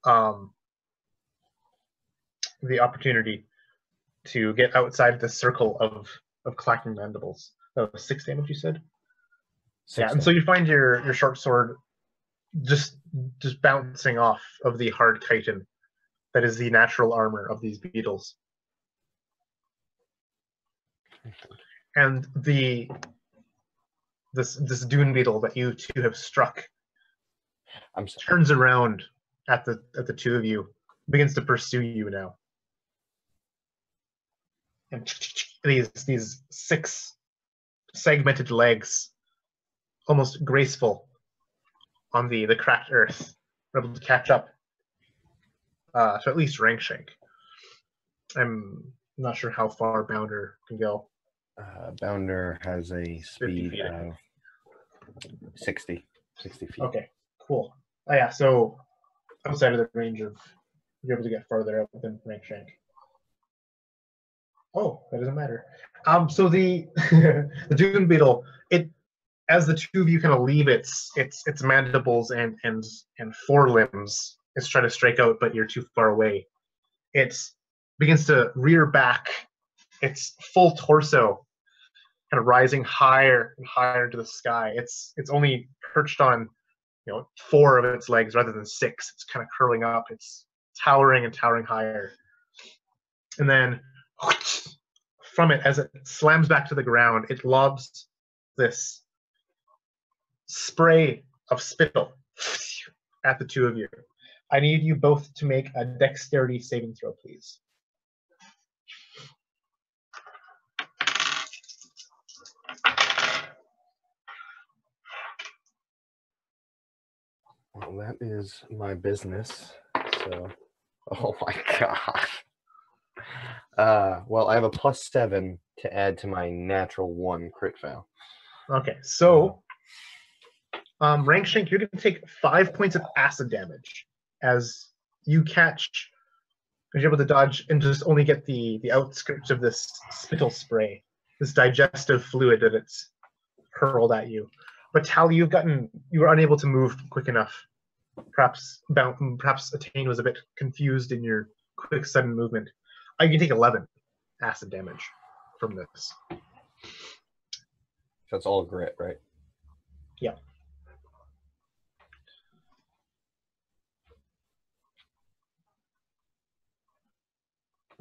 the opportunity to get outside the circle of clacking mandibles. That was 6 damage, you said?
6
yeah, and so you find your short sword just bouncing off of the hard chitin that is the natural armor of these beetles. And this dune beetle that you 2 have struck turns around at the 2 of you, begins to pursue you now. And these 6 segmented legs, almost graceful on the cracked earth, are able to catch up to at least Rankshank. I'm not sure how far Bounder can go.
Bounder has a speed of 60 feet.
Okay, Cool. Oh yeah, so outside of the range of, you're able to get farther out within rank shank. Oh, that doesn't matter. So the the dune beetle, it, as the two of you kind of leave its mandibles and forelimbs, it's trying to strike out, but you're too far away. It begins to rear back, its full torso kind of rising higher and higher into the sky. It's only perched on, 4 of its legs rather than 6. It's kind of curling up. It's towering and towering higher. And then from it, as it slams back to the ground, it lobs this spray of spittle at the two of you. I need you both to make a dexterity saving throw, please.
Well, that is my business. So, oh my god. Well, I have a +7 to add to my natural 1 crit fail.
Okay, so rank shank, you're going to take 5 points of acid damage as you catch, as you're able to dodge and just only get the outskirts of this spittle spray, this digestive fluid that it's hurled at you. But Tally, you were unable to move quick enough. Perhaps Attain was a bit confused in your quick sudden movement. You can take 11 acid damage from this.
That's all grit, right?
Yeah.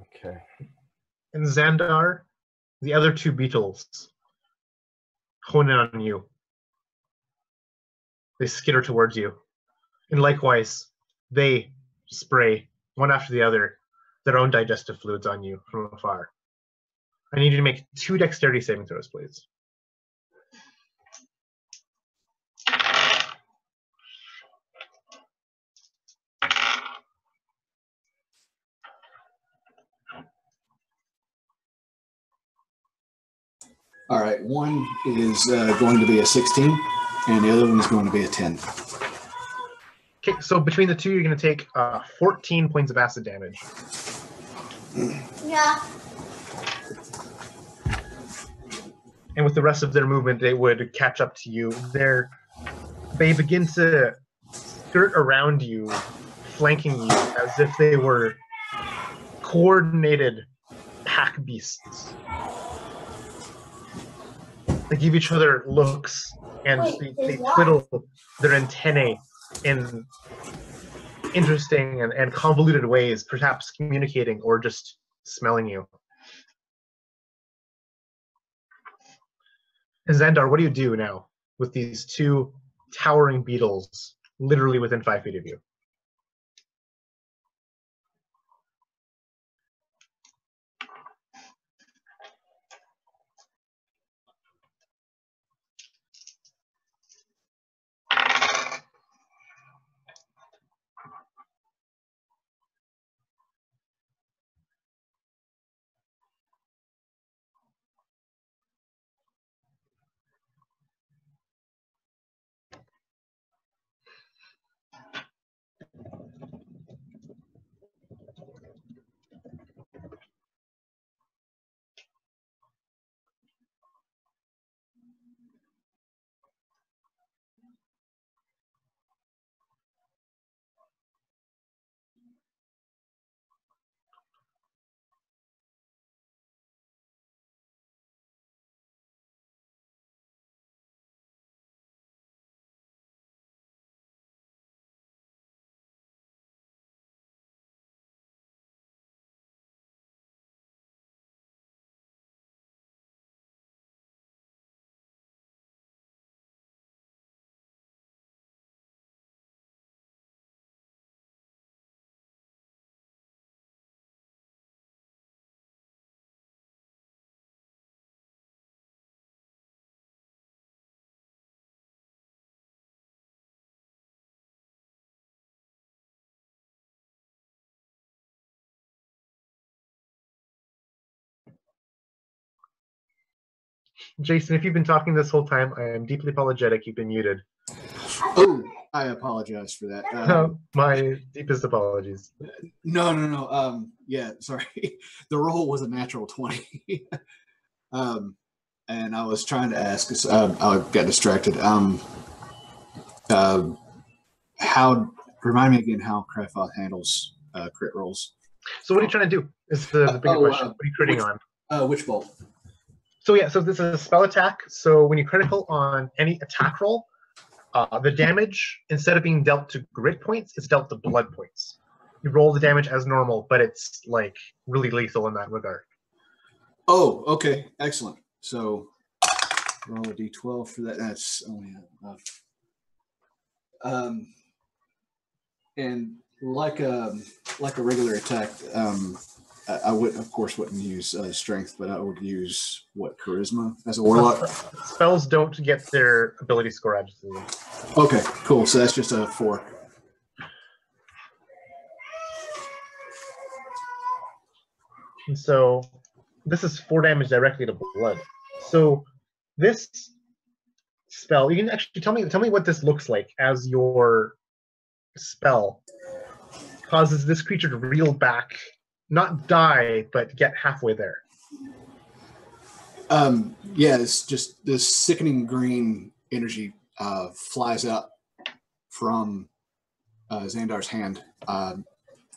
Okay.
And Xandar, the other 2 beetles hone in on you. They skitter towards you. And likewise, they spray, one after the other, their own digestive fluids on you from afar. I need you to make 2 dexterity saving throws, please.
All right, one is going to be a 16, and the other one is going to be a 10.
Okay, so between the 2, you're going to take 14 points of acid damage.
Yeah.
And with the rest of their movement, they would catch up to you. They begin to skirt around you, flanking you as if they were coordinated pack beasts. They give each other looks, and they twiddle their antennae in interesting and convoluted ways, perhaps communicating or just smelling you. And Xandar, what do you do now with these 2 towering beetles literally within 5 feet of you? Jason, if you've been talking this whole time, I am deeply apologetic. You've been muted.
Oh, I apologize for that.
My deepest apologies.
No. Yeah, sorry. The roll was a natural 20. And I was trying to ask, I got distracted. Remind me again how Crifoth handles crit rolls.
So what are you trying to do? Is the bigger question. What are you critting
on? Which bolt?
So yeah, so this is a spell attack. So when you critical on any attack roll, the damage, instead of being dealt to grit points, it's dealt to blood points. You roll the damage as normal, but it's like really lethal in that regard.
Oh, okay, excellent. So roll a d12 for that. That's only enough. And like a regular attack, I would, of course, wouldn't use strength, but I would use charisma as a warlock.
Spells don't get their ability score added to them.
Okay, cool. So that's just a 4.
And so this is 4 damage directly to blood. So this spell, you can actually tell me what this looks like as your spell causes this creature to reel back, not die, but get halfway there.
Yeah, it's just this sickening green energy flies out from Xandar's hand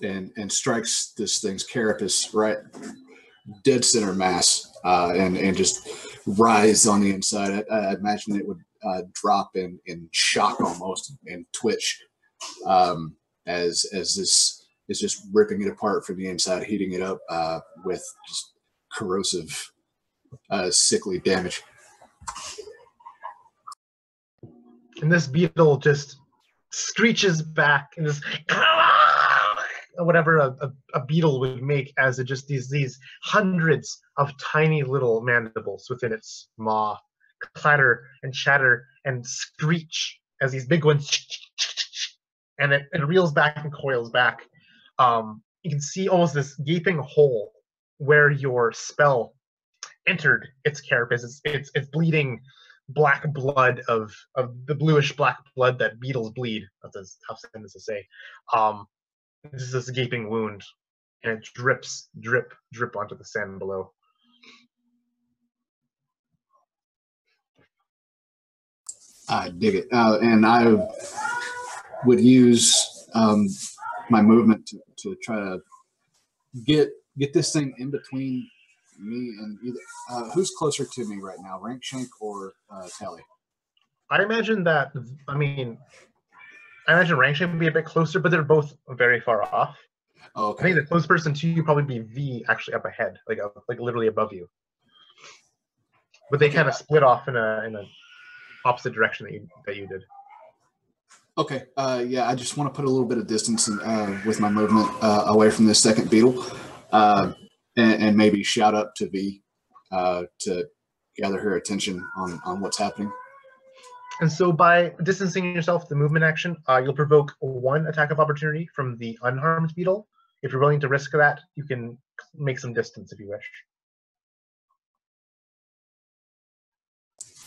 and strikes this thing's carapace right dead center mass and just rise on the inside. I imagine it would drop in shock almost and twitch as this is just ripping it apart from the inside, heating it up with just corrosive, sickly damage.
And this beetle just screeches back and just whatever a beetle would make as it just these hundreds of tiny little mandibles within its maw clatter and chatter and screech as these big ones, and it reels back and coils back. You can see almost this gaping hole where your spell entered its carapace. It's bleeding black blood of the bluish black blood that beetles bleed. That's a tough sentence to say. This is this gaping wound, and it drips, drip onto the sand below.
I dig it, and I would use my movement to try to get this thing in between me and either. Who's closer to me right now, Rankshank or Tally?
I imagine Rankshank would be a bit closer, but they're both very far off.
Okay.
I think the closest person to you probably be V, actually up ahead, like literally above you. But they kind of split off in a opposite direction that you did.
Okay. Yeah, I just want to put a little bit of distance with my movement away from this second beetle, and maybe shout up to V to gather her attention on what's happening.
And so by distancing yourself, the movement action, you'll provoke 1 attack of opportunity from the unharmed beetle. If you're willing to risk that, you can make some distance if you wish.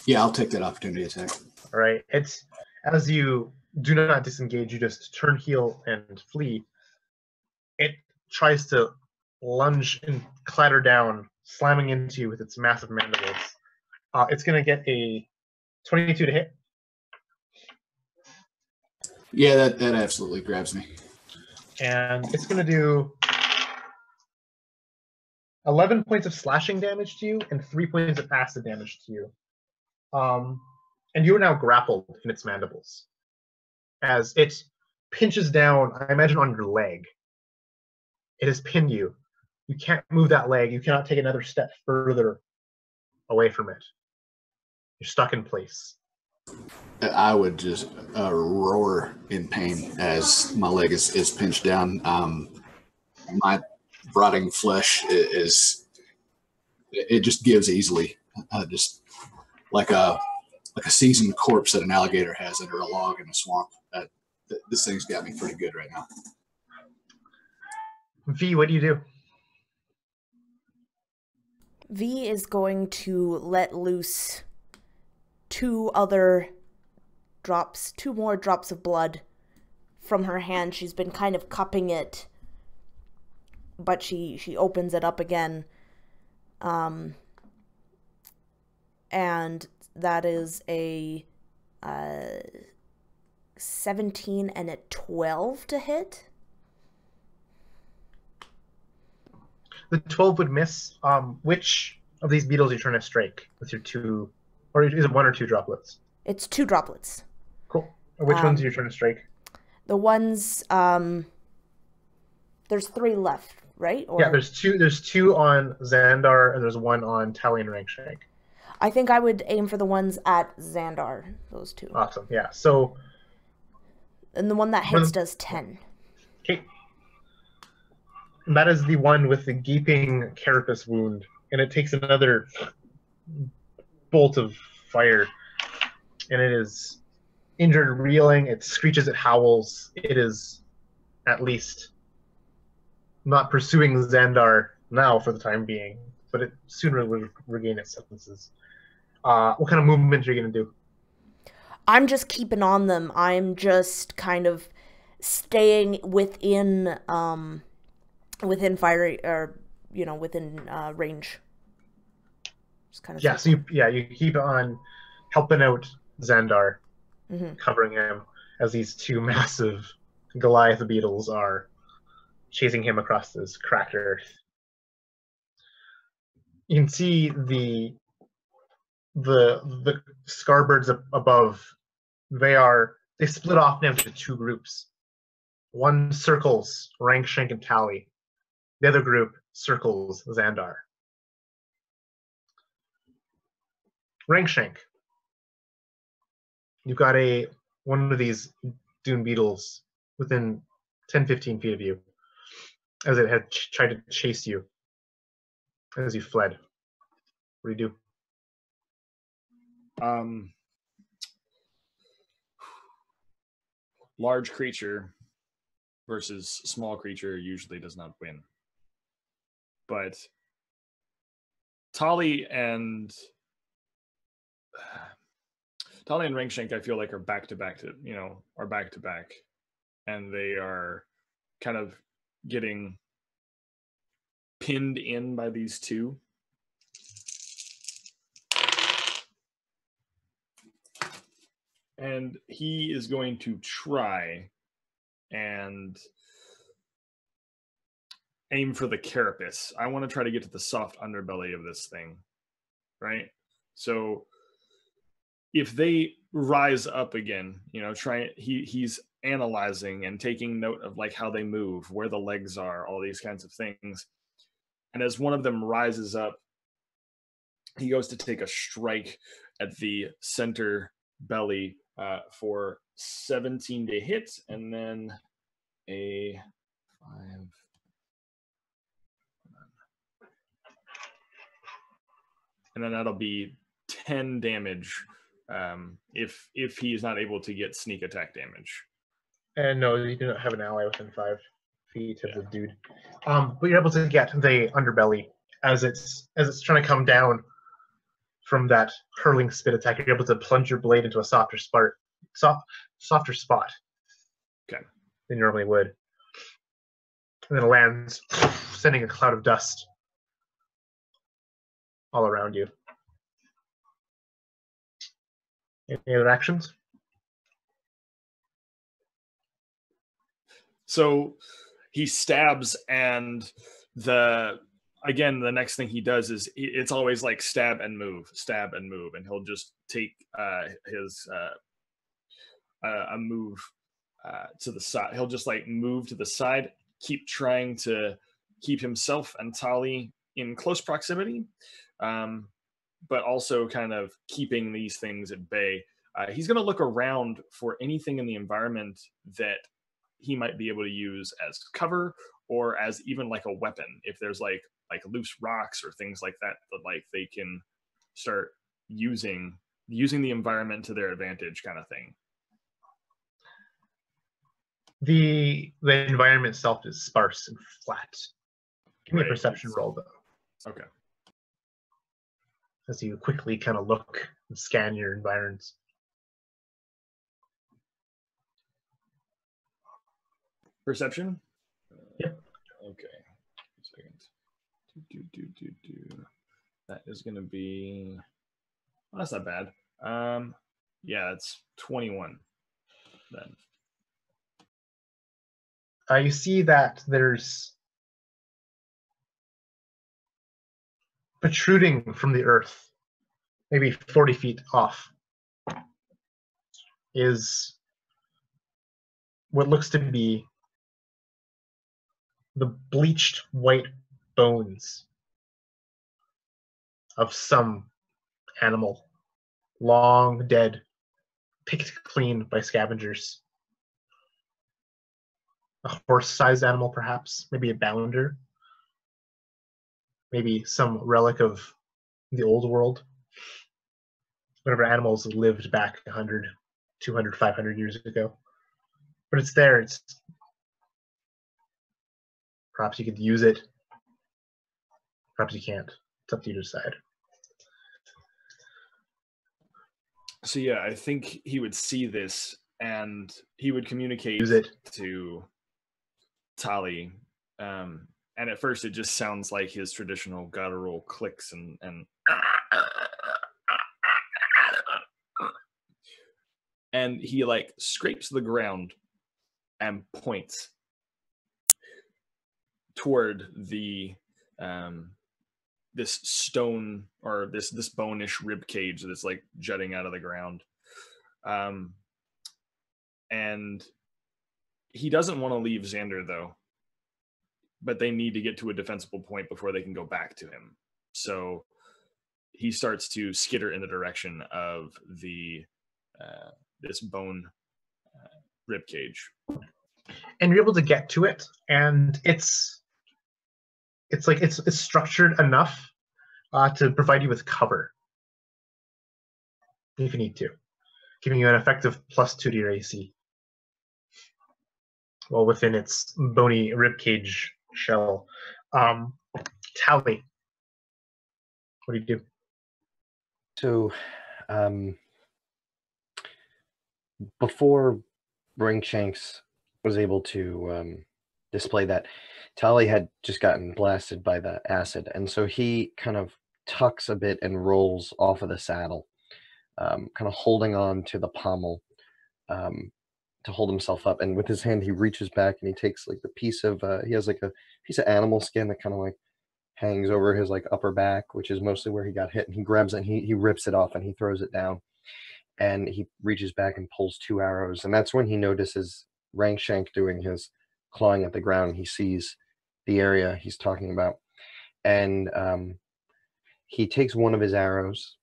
Yeah, I'll take that opportunity attack.
All right. It's as you do not disengage, you just turn heel and flee. It tries to lunge and clatter down, slamming into you with its massive mandibles. It's going to get a 22 to hit.
Yeah, that absolutely grabs me.
And it's going to do 11 points of slashing damage to you and 3 points of acid damage to you. And you are now grappled in its mandibles. As it pinches down, I imagine, on your leg. It has pinned you. You can't move that leg. You cannot take another step further away from it. You're stuck in place.
I would just roar in pain as my leg is pinched down. My rotting flesh it just gives easily, just like a seasoned corpse that an alligator has under a log in a swamp. This thing's got me pretty good right now.
V, what do you do?
V is going to let loose 2 other two more drops of blood from her hand. She's been kind of cupping it, but she opens it up again. And that is a 17 and a 12 to hit.
The 12 would miss. Which of these beetles are you trying to strike with your two, or is it one or two droplets?
It's 2 droplets.
Cool. Which ones are you trying to strike?
The ones, there's 3 left, right? Or...
Yeah, there's two on Xandar, and there's one on Tally and Rankshank.
I think I would aim for the ones at Xandar, those 2.
Awesome, yeah. So...
And the one that hits does 10.
Okay. And that is the one with the gaping carapace wound, and it takes another bolt of fire, and it is injured, reeling. It screeches, it howls. It is at least not pursuing Xandar now for the time being, but it soon will regain its senses. What kind of movement are you going to do?
I'm just keeping on them. I'm just kind of staying within fire, or within range. Just kind of.
Yeah. So you keep on helping out Xandar, covering him as these 2 massive Goliath beetles are chasing him across this cracked earth. You can see the scarbirds above. They split off now into 2 groups. One circles Rankshank and Tally. The other group circles Xandar. Rankshank, you've got one of these dune beetles within 10-15 feet of you, as it had tried to chase you as you fled. What do you do?
Large creature versus small creature usually does not win. But Tali and Rankshank, I feel like, are back to back, and they are kind of getting pinned in by these 2. And he is going to try and aim for the carapace. I want to try to get to the soft underbelly of this thing, right? So if they rise up again, he's analyzing and taking note of like how they move, where the legs are, all these kinds of things. And as one of them rises up, he goes to take a strike at the center belly for 17 to hit, and then a 5. And then that'll be 10 damage if he is not able to get sneak attack damage.
And no, you do not have an ally within 5 feet of the dude. But you're able to get the underbelly as it's trying to come down from that hurling spit attack. You're able to plunge your blade into a softer spot
okay,
than you normally would. And then it lands, sending a cloud of dust all around you. Any other actions?
So he stabs, and the next thing he does is it's always like stab and move, and he'll just take his a move to the side. He'll just like move to the side, keep trying to keep himself and Tali in close proximity, but also kind of keeping these things at bay. He's going to look around for anything in the environment that he might be able to use as cover, or as even like a weapon. If there's like loose rocks or things like that like they can start using the environment to their advantage, kind of thing.
The environment itself is sparse and flat. Give me a perception roll, though.
Okay.
As you quickly kind of look and scan your environs.
Perception?
Yep.
Okay. 2 seconds. That is going to be... Well, that's not bad. Yeah, it's 21 then.
You see that there's protruding from the earth, maybe 40 feet off, is what looks to be the bleached white bones of some animal, long dead, picked clean by scavengers. A horse-sized animal, perhaps, maybe a bounder, maybe some relic of the old world. Whatever animals lived back 100, 200, 500 years ago. But it's there. It's perhaps you could use it. Perhaps you can't. It's up to you to decide.
So yeah, I think he would see this and he would communicate
Use it
to Tali. And at first it just sounds like his traditional guttural clicks and he like scrapes the ground and points toward the this stone or this bone-ish rib cage that's like jutting out of the ground. And he doesn't want to leave Xander though, but they need to get to a defensible point before they can go back to him. So he starts to skitter in the direction of the this bone rib cage.
And you're able to get to it, and it's structured enough to provide you with cover if you need to, giving you an effective +2 to your AC. Well, within its bony ribcage shell. Tally, what do you do?
So, before Ringshanks was able to display that, Tali had just gotten blasted by the acid, and so he kind of tucks a bit and rolls off of the saddle, kind of holding on to the pommel to hold himself up. And with his hand, he reaches back and he takes like the piece of he has like a piece of animal skin that kind of like hangs over his like upper back, which is mostly where he got hit. And he grabs it and he rips it off and he throws it down. And he reaches back and pulls 2 arrows. And that's when he notices Rangshank doing his clawing at the ground. He sees the area he's talking about. And he takes one of his arrows.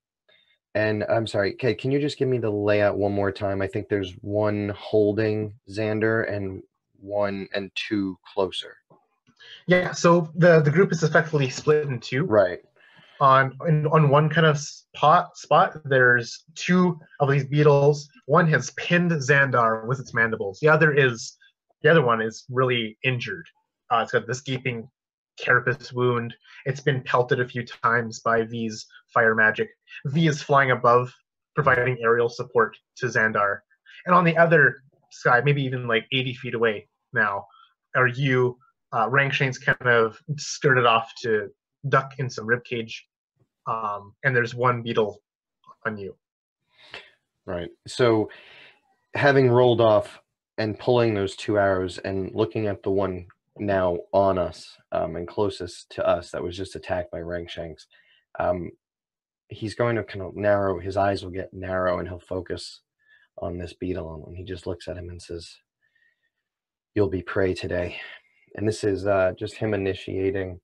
And I'm sorry, Kay, can you just give me the layout one more time? I think there's one holding Xander and 1 and 2 closer.
Yeah, so the group is effectively split in two.
Right.
On one kind of spot, there's 2 of these beetles. One has pinned Xandar with its mandibles. The other one is really injured. It's got this gaping carapace wound. It's been pelted a few times by V's fire magic. V is flying above, providing aerial support to Xandar. And on the other side, maybe even like 80 feet away now, are you. Rangshane's kind of skirted off to duck in some ribcage, and there's 1 beetle on you.
Right. So having rolled off and pulling those 2 arrows and looking at the one now on us and closest to us that was just attacked by Rangshanks, he's going to kind of narrow, his eyes will get narrow and he'll focus on this beetle and he just looks at him and says, "You'll be prey today." And this is just him initiating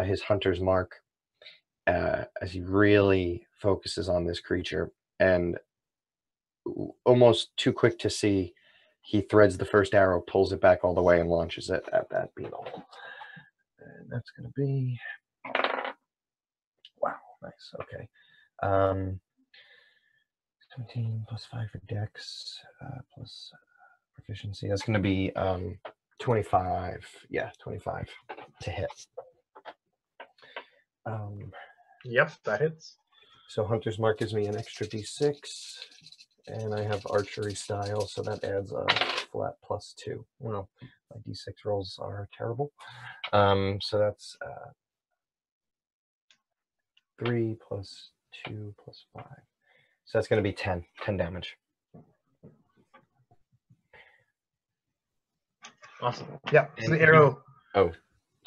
his hunter's mark as he really focuses on this creature. And almost too quick to see, he threads the first arrow, pulls it back all the way, and launches it at that beetle. And that's going to be... Wow, nice. Okay. 17 plus 5 for dex, plus proficiency. That's going to be 25. Yeah, 25 to hit.
Yep, that hits.
So Hunter's Mark gives me an extra d6. And I have archery style, so that adds a flat +2. Well, my d6 rolls are terrible. So that's 3 plus 2 plus 5. So that's going to be 10 damage.
Awesome. Yeah. So the arrow.
Oh,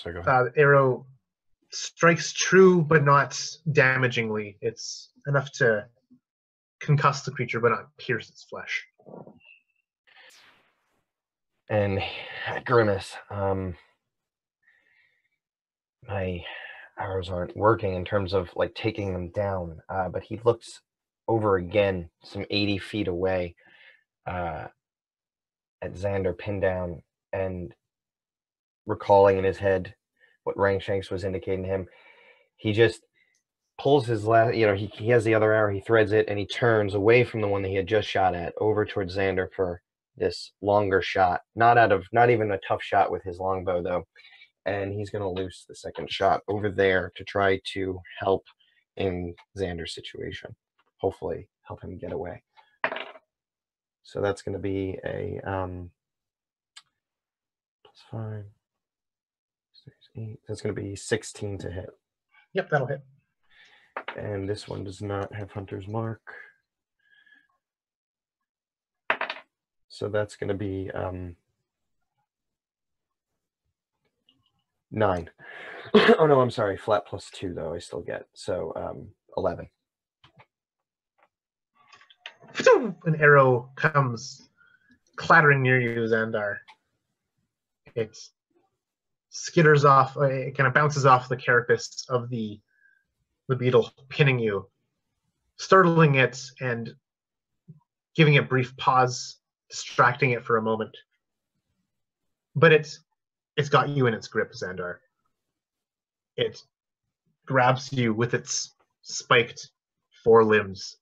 sorry. Go ahead.
The arrow strikes true, but not damagingly. It's enough to concuss the creature, but not pierce its flesh.
And Grimace, my arrows aren't working in terms of like taking them down, but he looks over again, some 80 feet away, at Xander pinned down, and recalling in his head what Rangshanks was indicating to him, he just pulls his last, he has the other arrow, he threads it, and he turns away from the one that he had just shot at, over towards Xander for this longer shot. Not even a tough shot with his longbow, though. And he's going to loose the second shot over there to try to help in Xander's situation. Hopefully help him get away. So that's going to be a +5, 6, 8. That's going to be 16 to hit.
Yep, that'll hit.
And this one does not have Hunter's Mark. So that's going to be 9. Oh, no, I'm sorry. Flat +2, though, I still get. So 11.
An arrow comes clattering near you, Xandar. It skitters off, it kind of bounces off the carapace of the beetle, pinning you, startling it and giving it a brief pause, distracting it for a moment. But it's got you in its grip, Xandar. It grabs you with its spiked forelimbs,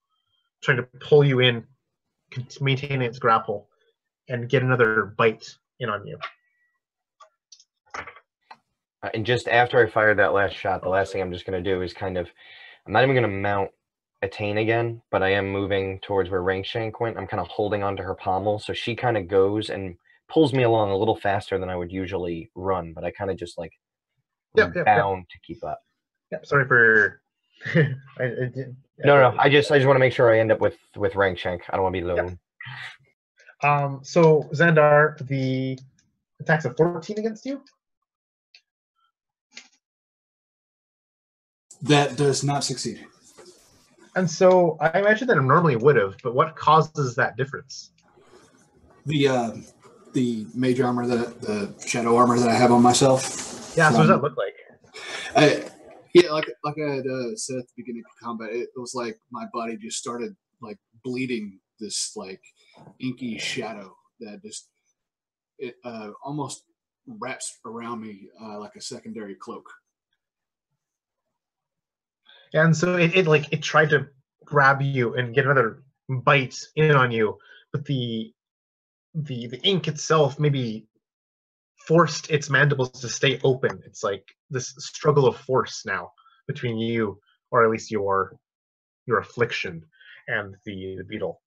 trying to pull you in, maintaining its grapple, and get another bite in on you.
And just after I fired that last shot, the last thing I'm just going to do is I'm not even going to mount Attain again, but I am moving towards where Rangshank went. I'm kind of holding onto her pommel, so she kind of goes and pulls me along a little faster than I would usually run, but I kind of just bound to keep up.
Yep, sorry for...
No. I just want to make sure I end up with Rangshank. I don't want to be alone.
Yep. So, Xandar, the attack's a 14 against you?
That does not succeed.
And so I imagine that it normally would have, but what causes that difference?
The mage armor, the shadow armor that I have on myself.
Yeah, so what does that look like?
Like I had said at the beginning of combat, it was like my body just started like bleeding this like inky shadow that just almost wraps around me like a secondary cloak.
And so it tried to grab you and get another bite in on you, but the ink itself maybe forced its mandibles to stay open. It's like this struggle of force now between you, or at least your affliction, and the beetle.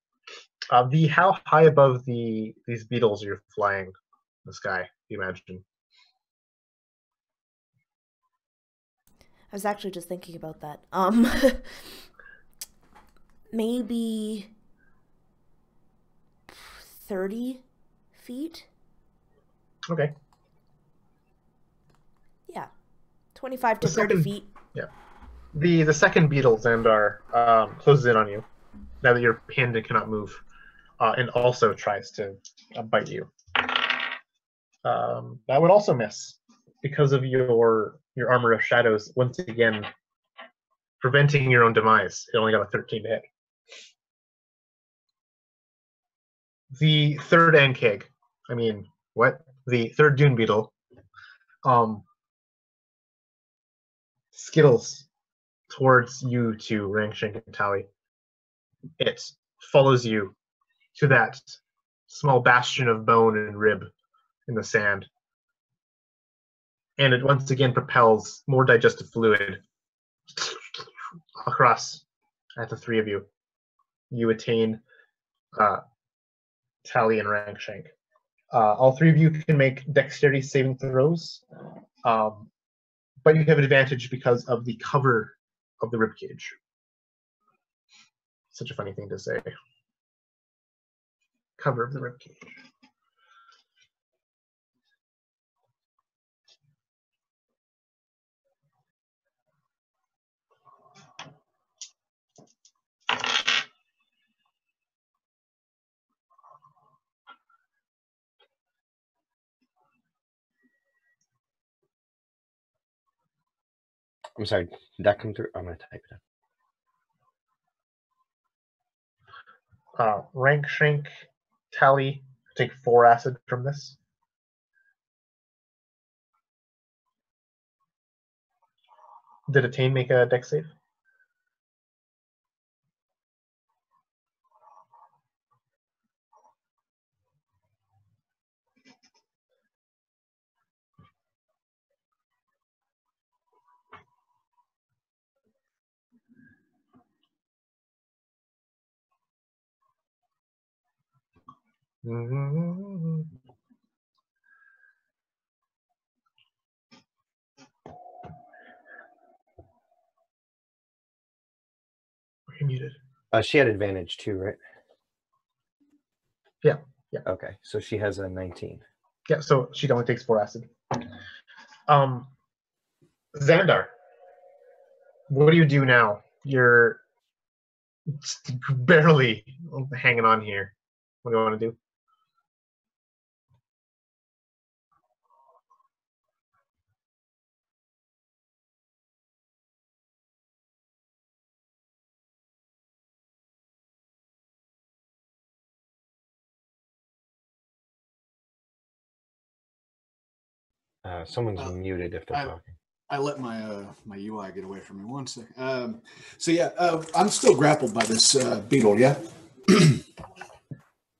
How high above these beetles are you flying in the sky, do you imagine?
I was actually just thinking about that. Maybe 30 feet?
Okay.
Yeah. 25 to 30 feet.
Yeah. The second beetle, Xandar, closes in on you now that you're pinned and cannot move, and also tries to bite you. That would also miss because of your armor of shadows, once again preventing your own demise. It only got a 13 to hit. The third the third dune beetle skittles towards you to Rangshank and Tally. It follows you to that small bastion of bone and rib in the sand. And it once again propels more digestive fluid across at the three of you. You attain Tally and Rankshank. All three of you can make dexterity saving throws, but you have advantage because of the cover of the ribcage. Such a funny thing to say. Cover of the ribcage.
I'm sorry, did that come through? I'm going to type it
up. Rankshank, Tally, take 4 acid from this. Did Attain make a dex save? Mm-hmm. You're muted.
She had advantage too, right?
Yeah.
Okay, so she has a 19.
Yeah, so she only takes 4 acid. Xandar, what do you do now? You're barely hanging on here. What do you want to do?
Someone's muted if they're talking.
I let my my UI get away from me. 1 second. So yeah, I'm still grappled by this beetle. Yeah.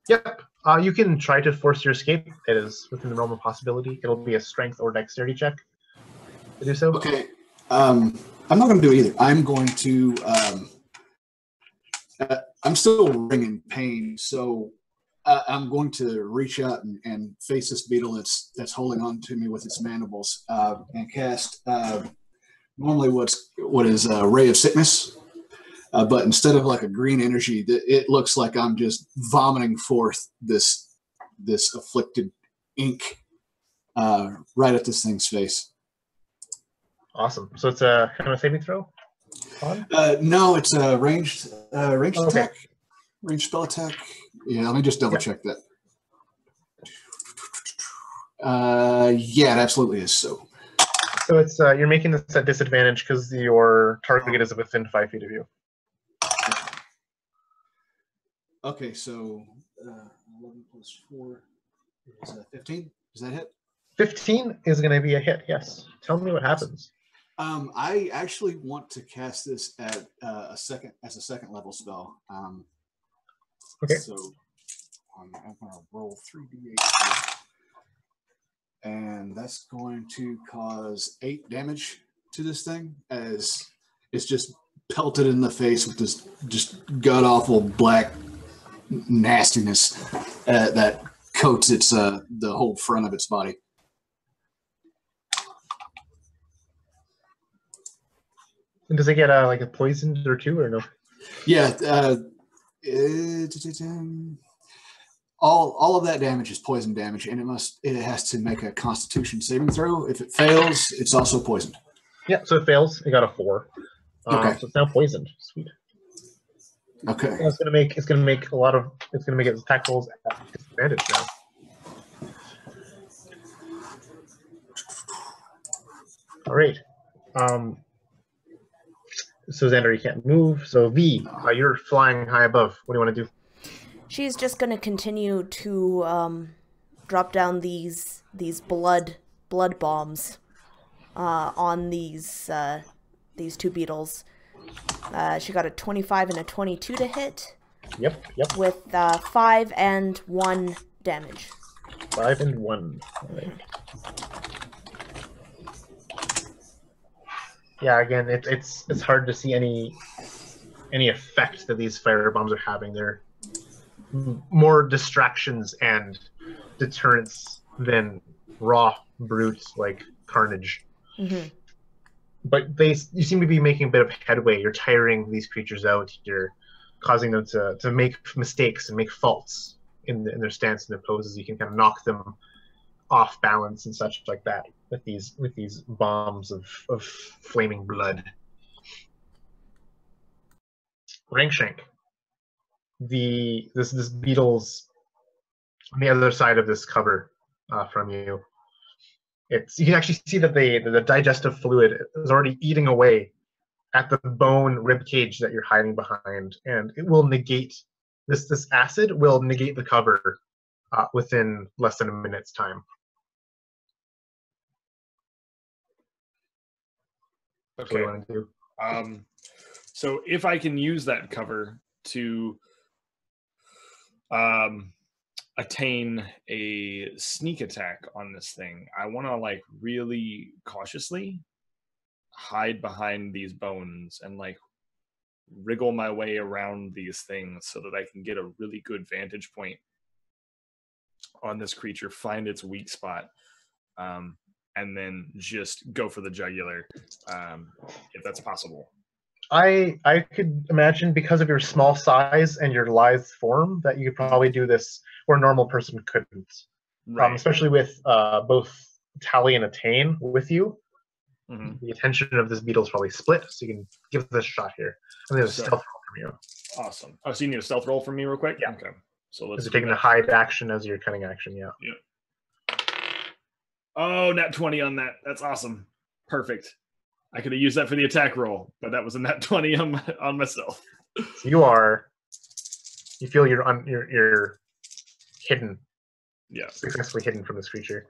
Yep. You can try to force your escape. It is within the realm of possibility. It'll be a strength or dexterity check to do so.
Okay. I'm not going to do either. I'm going to. I'm still ringing pain, so I'm going to reach out and face this beetle that's holding on to me with its mandibles and cast normally what is a ray of sickness, but instead of like a green energy, it looks like I'm just vomiting forth this afflicted ink right at this thing's face.
Awesome. So it's a kind of a saving throw?
No, it's a ranged attack. Ranged spell attack. Yeah, let me just double check that. Yeah, it absolutely is. So
it's you're making this at disadvantage because your target is within 5 feet of you.
Okay, so 11 plus 4 is 15. Does that hit?
15 is going to be a hit. Yes. Tell me what happens.
I actually want to cast this at a second level spell.
Okay.
So I'm going to roll 3d8, and that's going to cause 8 damage to this thing as it's just pelted in the face with this just god awful black nastiness that coats its the whole front of its body.
And does it get like a poisoned or 2 or no?
Yeah. All of that damage is poison damage, and it has to make a Constitution saving throw. If it fails, it's also poisoned.
Yeah, so it fails. It got a 4.
Okay.
So it's now poisoned. Sweet.
Okay.
So it's gonna make its attack rolls at disadvantage now. All right. So Xander, you can't move. So V, you're flying high above. What do you want to do?
She's just going to continue to drop down these blood bombs on these 2 beetles. She got a 25 and a 22 to hit.
Yep.
With 5 and 1 damage.
5 and 1. All right. Yeah, again, it's hard to see any effect that these fire bombs are having. They're more distractions and deterrence than raw brute like carnage.
Mm-hmm.
But you seem to be making a bit of headway. You're tiring these creatures out. You're causing them to make mistakes and make faults in their stance and their poses. You can kind of knock them off balance and such like that with these bombs of flaming blood. Rankshank, this beetle's on the other side of this cover from you. You can actually see that the digestive fluid is already eating away at the bone rib cage that you're hiding behind, and it will negate this acid will negate the cover within less than a minute's time.
Okay.
What do you want to do?
So if I can use that cover to attain a sneak attack on this thing, I want to like really cautiously hide behind these bones and like wriggle my way around these things so that I can get a really good vantage point on this creature, find its weak spot, and then just go for the jugular, if that's possible.
I could imagine, because of your small size and your lithe form, that you could probably do this where a normal person couldn't.
Right.
Especially with both Tally and Attain with you.
Mm-hmm.
The attention of this beetle is probably split, so you can give this a shot here. And there's a stealth roll from you.
Awesome. Oh, so you need a stealth roll from me real quick?
Yeah.
Okay. So let's
you're taking the hide action as your cunning action, yeah.
Yep. Oh, nat 20 on that. That's awesome. Perfect. I could have used that for the attack roll, but that was a nat 20 on myself.
So you feel you're hidden.
Yeah.
Successfully hidden from this creature.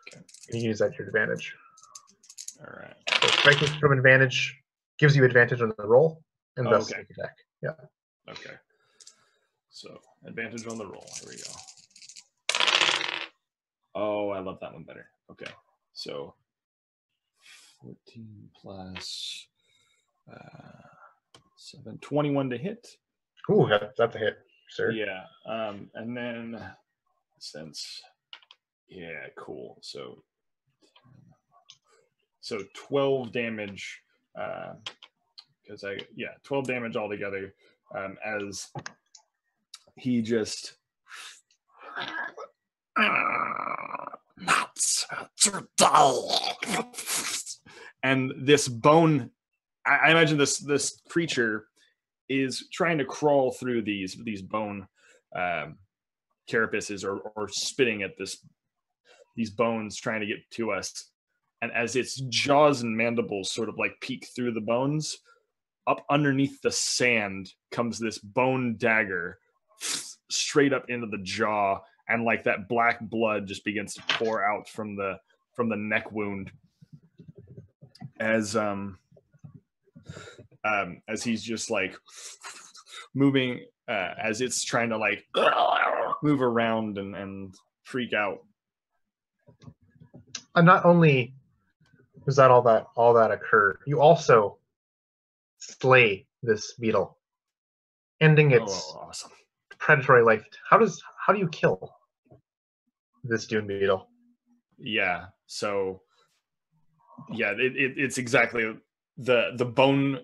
Okay.
You can use that to your advantage.
All right.
So striking from advantage gives you advantage on the roll, and thus sneak attack. Yeah.
Okay. So advantage on the roll. Here we go. Oh, I love that one better. Okay. So 14 plus 7, 21 to hit.
Ooh, that's a hit, sir.
Yeah. And then cool. So 12 damage, because 12 damage altogether, as he just not today. And this bone, I imagine this creature is trying to crawl through these bone carapaces or spitting at these bones, trying to get to us. And as its jaws and mandibles sort of like peek through the bones, up underneath the sand comes this bone dagger straight up into the jaw, and like that black blood just begins to pour out from the neck wound as he's just like moving, as it's trying to like move around and freak out.
And not only does all that occur, you also slay this beetle, ending its
awesome
predatory life. How do you kill this dune beetle?
Yeah, so it's exactly the bone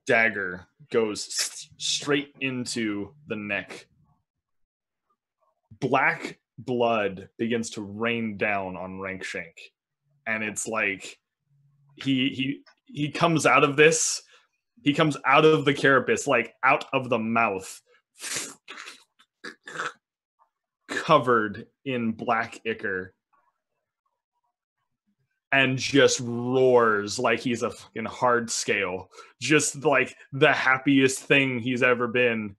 dagger goes straight into the neck. Black blood begins to rain down on Rankshank, and it's like he comes out of this. He comes out of the carapace, like out of the mouth, covered in black ichor, and just roars like he's a fucking hard scale, just like the happiest thing he's ever been.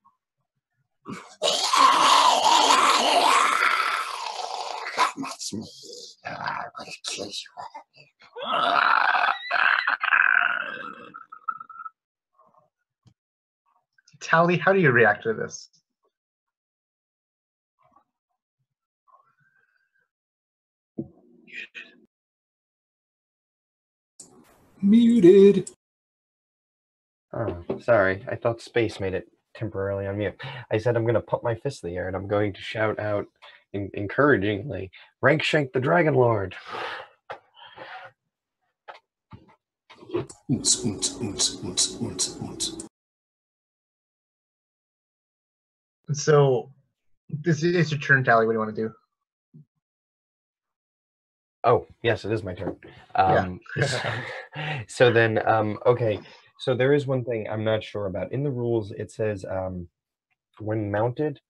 That's me. I want to kill you.
Tally, how do you react to this?
Muted.
Oh, sorry. I thought space made it temporarily on mute. I said I'm going to pump my fist in the air and I'm going to shout out encouragingly, "Rank Shank the Dragon Lord."
So this is your turn, Tally. What do you want to do?
Oh, yes, it is my turn.
Yeah.
So then, okay. So there is one thing I'm not sure about. In the rules, it says when mounted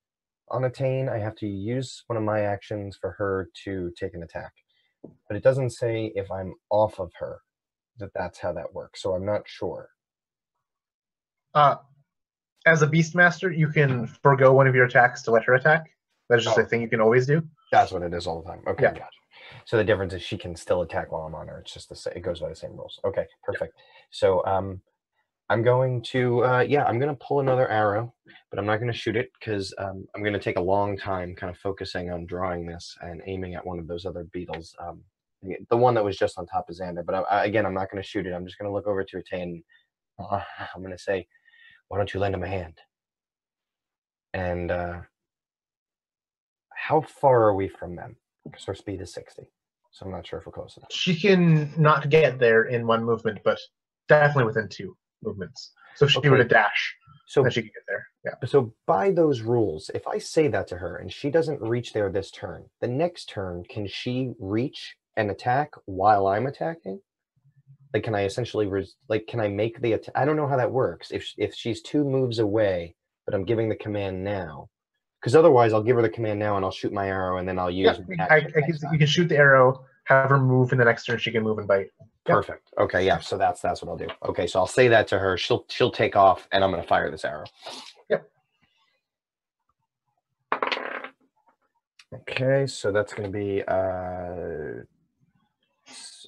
on a Tane, I have to use one of my actions for her to take an attack. But it doesn't say if I'm off of her that's how that works. So I'm not sure.
As a Beastmaster, you can forego one of your attacks to let her attack. That's just a thing you can always do.
That's what it is all the time. Okay,
Yeah.
gotcha. So the difference is she can still attack while I'm on her. It's just it goes by the same rules. Okay, perfect. Yeah. So I'm going to I'm going to pull another arrow, but I'm not going to shoot it because I'm going to take a long time kind of focusing on drawing this and aiming at one of those other beetles. The one that was just on top of Xander. But again, I'm not going to shoot it. I'm just going to look over to Attain. I'm going to say, "Why don't you lend him a hand?" And how far are we from them? Because her speed is 60. So I'm not sure if we're close enough.
She can not get there in one movement, but definitely within 2 movements. So if she were to dash, then she can get there. Yeah.
So by those rules, if I say that to her and she doesn't reach there this turn, the next turn, can she reach and attack while I'm attacking? Like, can I essentially, can I make the attack? I don't know how that works. If she's 2 moves away, but I'm giving the command now. Because otherwise, I'll give her the command now and I'll shoot my arrow and then I'll use
you can shoot the arrow, have her move, and the next turn she can move and bite.
Perfect. Okay, yeah. So that's what I'll do. Okay, so I'll say that to her. She'll take off, and I'm going to fire this arrow.
Yep.
Okay, so that's going to be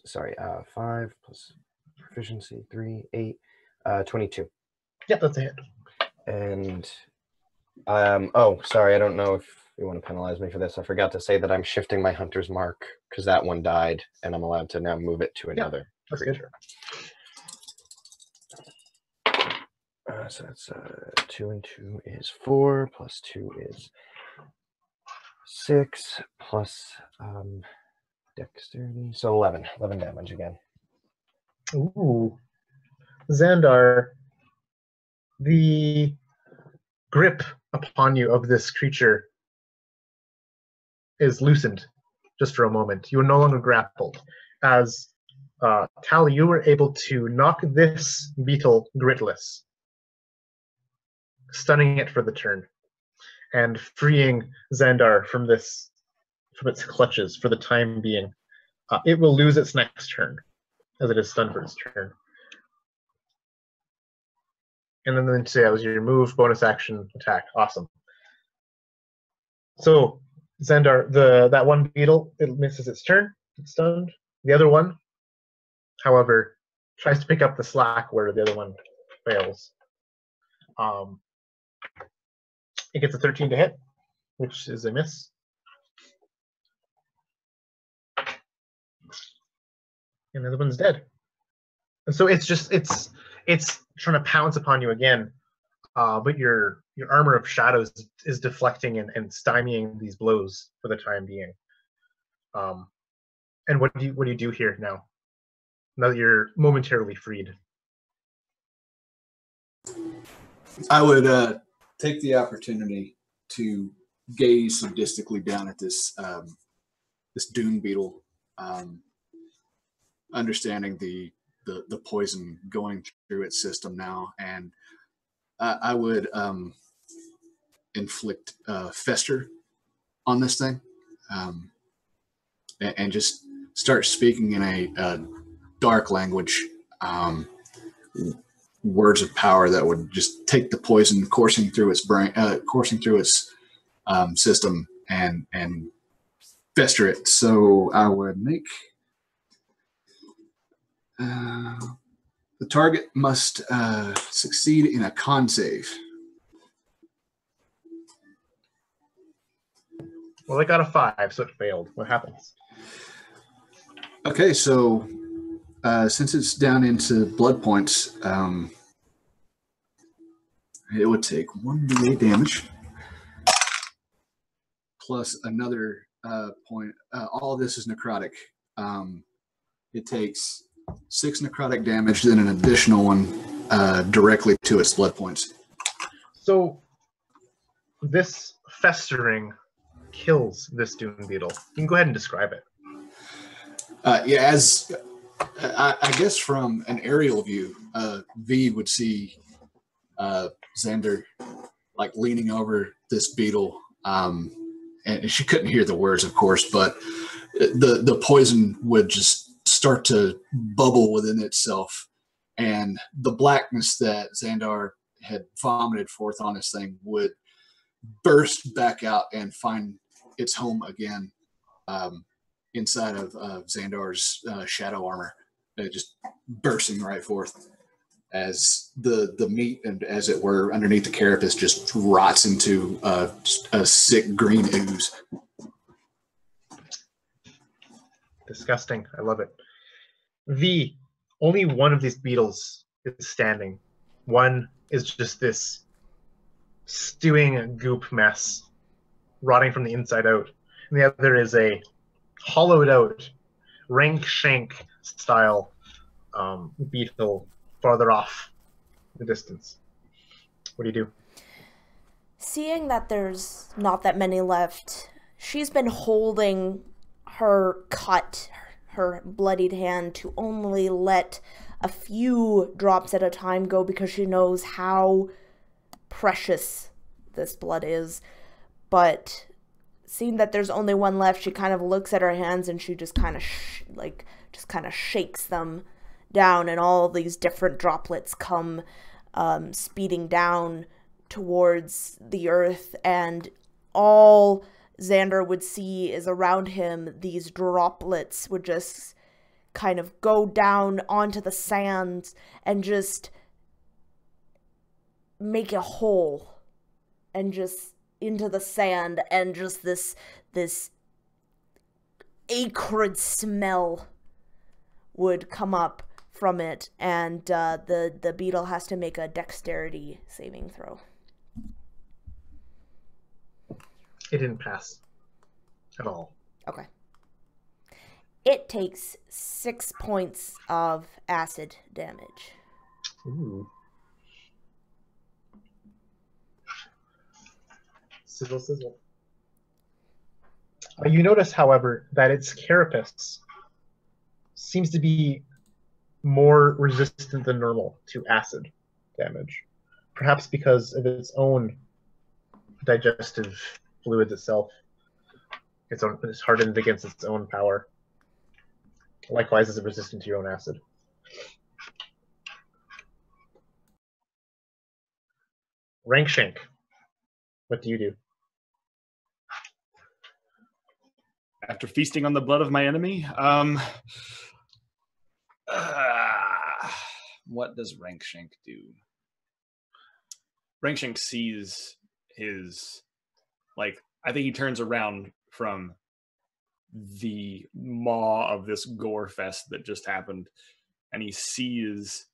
5 plus proficiency 3, 8, 22.
Yep, that's a hit.
And sorry, I don't know if you want to penalize me for this. I forgot to say that I'm shifting my hunter's mark because that one died, and I'm allowed to now move it to another creature. So that's 2 and 2 is 4, plus 2 is 6, plus dexterity, so 11 damage again.
Ooh, Xandar, the grip upon you of this creature is loosened just for a moment. You are no longer grappled. As Tally, you were able to knock this beetle gritless, stunning it for the turn, and freeing Xandar from its clutches for the time being. It will lose its next turn, as it is stunned for its turn. And then say that was your move, bonus action, attack. Awesome. So Xandar, that one beetle, it misses its turn. It's stunned. The other one, however, tries to pick up the slack where the other one fails. It gets a 13 to hit, which is a miss. And the other one's dead. And so it's trying to pounce upon you again, but your armor of shadows is deflecting and stymieing these blows for the time being. And what do you do here now? Now that you're momentarily freed.
I would take the opportunity to gaze sadistically down at this this dune beetle, understanding the poison going through its system now, and I would inflict fester on this thing, and just start speaking in a dark language, words of power that would just take the poison coursing through its brain, coursing through its system, and fester it. So I would make the target must succeed in a con save.
Well, they got a 5, so it failed. What happens?
Okay, so since it's down into blood points, It would take 1d8 damage plus another point. All of this is necrotic. It takes 6 necrotic damage, then an additional one directly to its blood points.
So this festering kills this Doom Beetle. You can go ahead and describe it.
As I guess from an aerial view, V would see Xander like leaning over this beetle, and she couldn't hear the words, of course, but the poison would just start to bubble within itself, and the blackness that Xandar had vomited forth on this thing would burst back out and find its home again inside of Xandar's shadow armor, just bursting right forth as the meat, and as it were, underneath the carapace just rots into a sick green ooze.
Disgusting. I love it. V, only one of these beetles is standing. One is just this stewing goop mess, rotting from the inside out. And the other is a hollowed out, rank shank style beetle farther off in the distance. What do you do?
Seeing that there's not that many left, she's been holding her cut, her bloodied hand, to only let a few drops at a time go because she knows how precious this blood is. But seeing that there's only one left, she kind of looks at her hands and she just kind of shakes them down, and all these different droplets come speeding down towards the earth, and all Xander would see is around him these droplets would just kind of go down onto the sand and just make a hole and just into the sand, and just this acrid smell would come up from it, and the beetle has to make a dexterity saving throw.
It didn't pass at all.
Okay. It takes 6 points of acid damage.
Ooh. Sizzle, sizzle. You notice, however, that its carapace seems to be more resistant than normal to acid damage. Perhaps because of its own digestive fluids itself. It's hardened against its own power. Likewise, is it resistant to your own acid. Rank Shank, what do you do?
After feasting on the blood of my enemy, what does Rankshank do? Rankshank sees his, I think he turns around from the maw of this gore fest that just happened, and he sees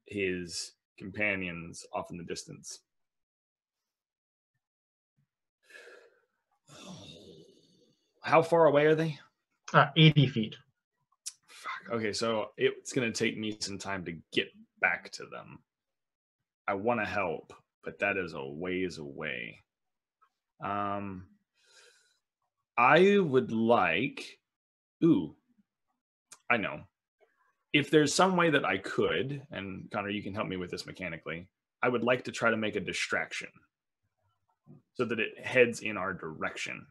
his companions off in the distance. How far away are they?
80 feet.
Fuck. Okay, so it's going to take me some time to get back to them. I want to help, but that is a ways away. I would like... Ooh, I know. If there's some way that I could, and Connor, you can help me with this mechanically, I would like to try to make a distraction so that it heads in our direction.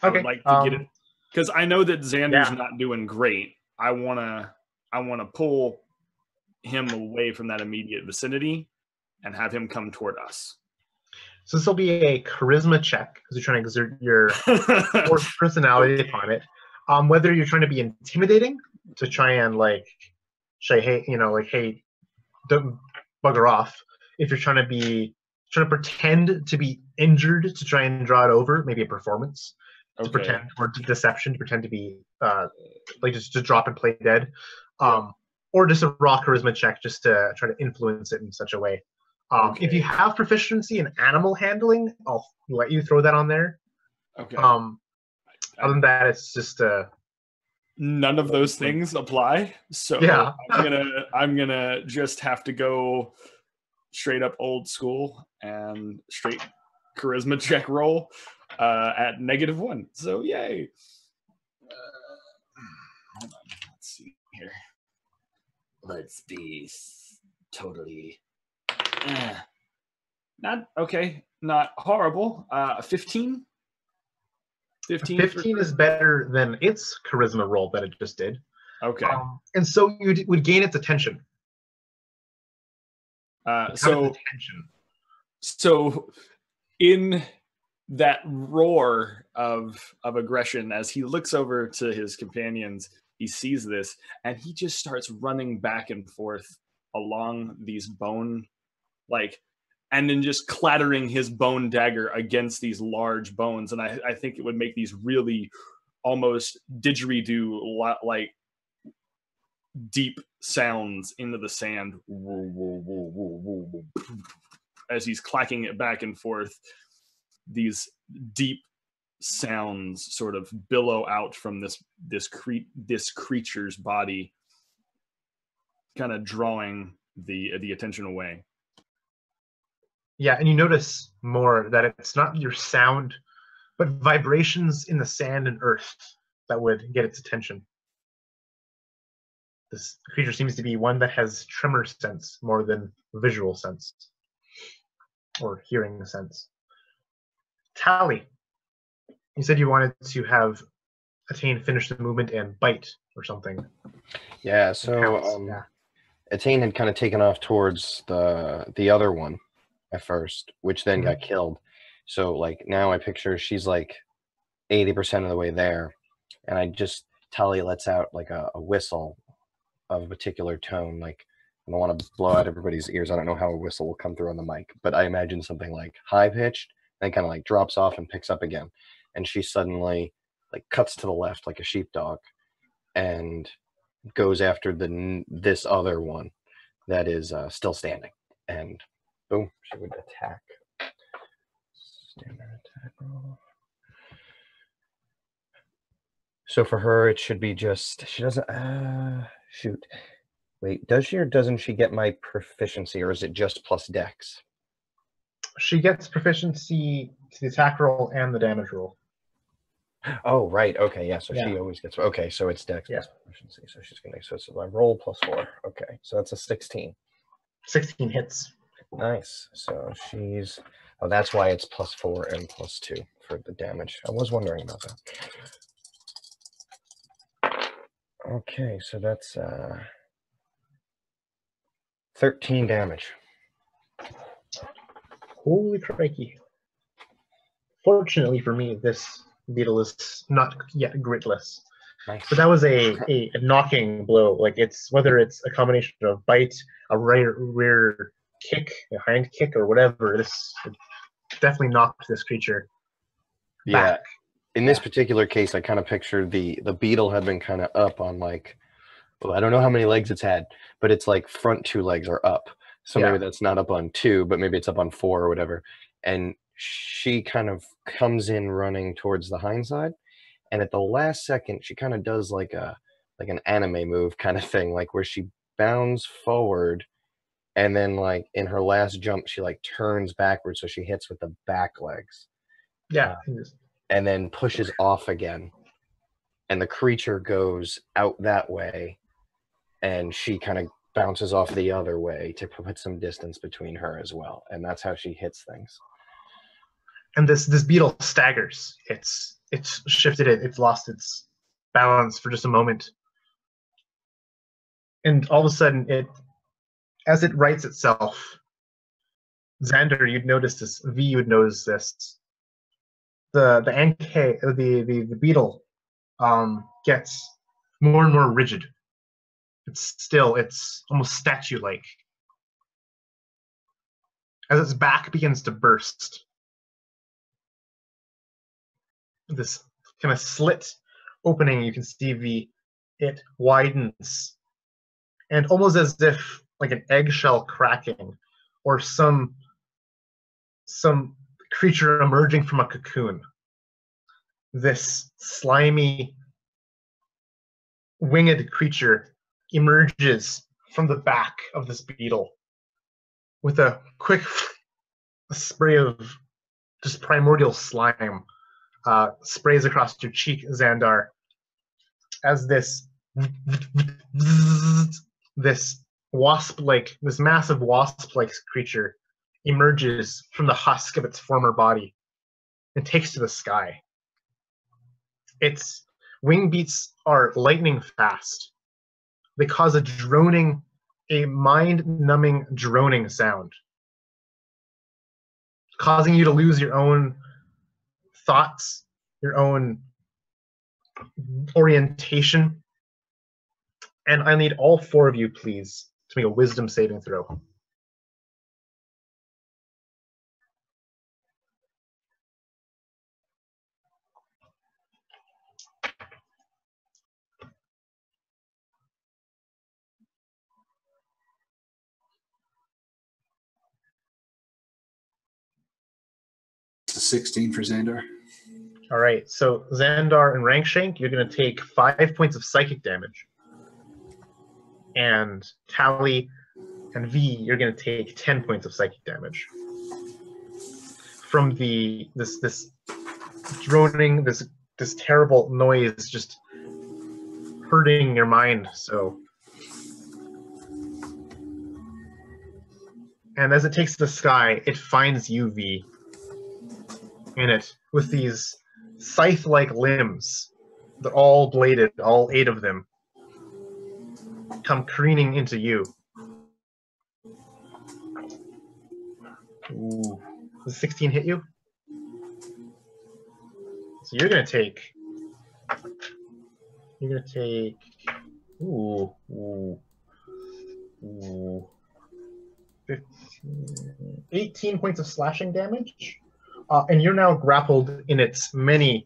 I would like to get it, because I know that Xander's not doing great. I wanna pull him away from that immediate vicinity and have him come toward us.
So this will be a charisma check because you're trying to exert your personality upon it. Whether you're trying to be intimidating to try and say, hey, hey, don't bugger off. If you're trying to pretend to be injured to try and draw it over, maybe a performance. To pretend, or deception, to pretend to be just to drop and play dead. or just a raw charisma check just to try to influence it in such a way.
Okay.
If you have proficiency in animal handling, I'll let you throw that on there.
Okay.
Other than that, it's just
none of those things apply. So
yeah.
I'm gonna just have to go straight up old school and straight charisma check roll at -1. So yay. Hold on. Let's see here. Let's be totally not okay. Not horrible. 15.
15 is better than its charisma roll that it just did.
Okay.
And so you would gain its attention.
So in that roar of aggression, as he looks over to his companions, he sees this and he just starts running back and forth along these bone, and then just clattering his bone dagger against these large bones. And I think it would make these really almost didgeridoo like deep sounds into the sand as he's clacking it back and forth. These deep sounds sort of billow out from this creature's body, kind of drawing the attention away.
Yeah, and you notice more that it's not your sound, but vibrations in the sand and earth that would get its attention. This creature seems to be one that has tremor sense more than visual sense or hearing sense. Tally, you said you wanted to have Attain finish the movement and bite or something.
Yeah, so Attain had kind of taken off towards the other one at first, which then got killed. So like now I picture she's like 80% of the way there, and Tally lets out like a whistle of a particular tone. Like, I don't want to blow out everybody's ears. I don't know how a whistle will come through on the mic, but I imagine something like high pitched, then kind of like drops off and picks up again. And she suddenly like cuts to the left like a sheepdog and goes after this other one that is still standing. And boom, she would attack. Standard attack roll. So for her, it should be just, she doesn't, shoot. Wait, does she or doesn't she get my proficiency, or is it just plus dex?
She gets proficiency to the attack roll and the damage roll.
Oh, right. Okay, yeah, so she always gets, okay, so it's dex plus proficiency. So she's going to, so it's my roll plus 4. Okay, so that's a 16.
16 hits.
Nice. So she's, oh, that's why it's plus 4 and plus 2 for the damage. I was wondering about that. Okay, so that's 13 damage.
Holy crikey. Fortunately for me, this beetle is not yet gritless.
Nice.
But that was a knocking blow. Like, whether it's a combination of bite, a rear kick, a hind kick, or whatever, this definitely knocked this creature back.
In this particular case, I kind of pictured the beetle had been kind of up on like, well, I don't know how many legs it's had, but it's like front 2 legs are up. So maybe that's not up on 2, but maybe it's up on 4 or whatever. And she kind of comes in running towards the hind side. And at the last second, she kind of does like an anime move kind of thing, like where she bounds forward. And then like in her last jump, she like turns backwards. So she hits with the back legs.
Yeah.
And then pushes off again. And the creature goes out that way. And she kind of bounces off the other way to put some distance between her as well. And that's how she hits things.
And this beetle staggers. It's shifted it. It's lost its balance for just a moment. And all of a sudden, as it rights itself, Xander, you'd notice this. V, you would notice this. The beetle gets more and more rigid. It's almost statue-like. As its back begins to burst, this kind of slit opening, you can see it widens, and almost as if like an eggshell cracking, or some creature emerging from a cocoon. This slimy, winged creature emerges from the back of this beetle with a quick spray of just primordial slime sprays across your cheek, Xandar, as this wasp-like, this massive wasp-like creature emerges from the husk of its former body and takes to the sky. Its wing beats are lightning fast. They cause a mind-numbing droning sound, causing you to lose your own thoughts, your own orientation. And I need all 4 of you, please, to make a wisdom saving throw.
It's a 16 for Xandar.
All right, so Xandar and Rankshank, you're going to take 5 points of psychic damage. And Tally and V, you're going to take 10 points of psychic damage from this droning, this terrible noise just hurting your mind. So, and as it takes to the sky, it finds you, V, in it with these scythe-like limbs. They're all bladed, all 8 of them come careening into you. Ooh. Does 16 hit you? So you're gonna take. Ooh. 15, 18 points of slashing damage, and you're now grappled in its many,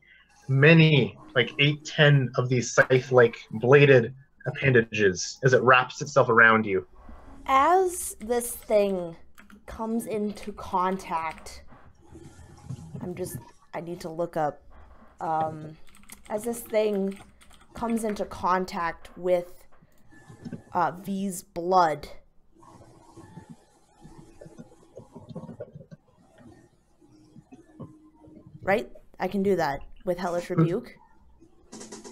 like 8, 10 of these scythe-like bladed appendages as it wraps itself around you.
As this thing comes into contact, I need to look up, as this thing comes into contact with V's blood, right? I can do that with Hellish Rebuke,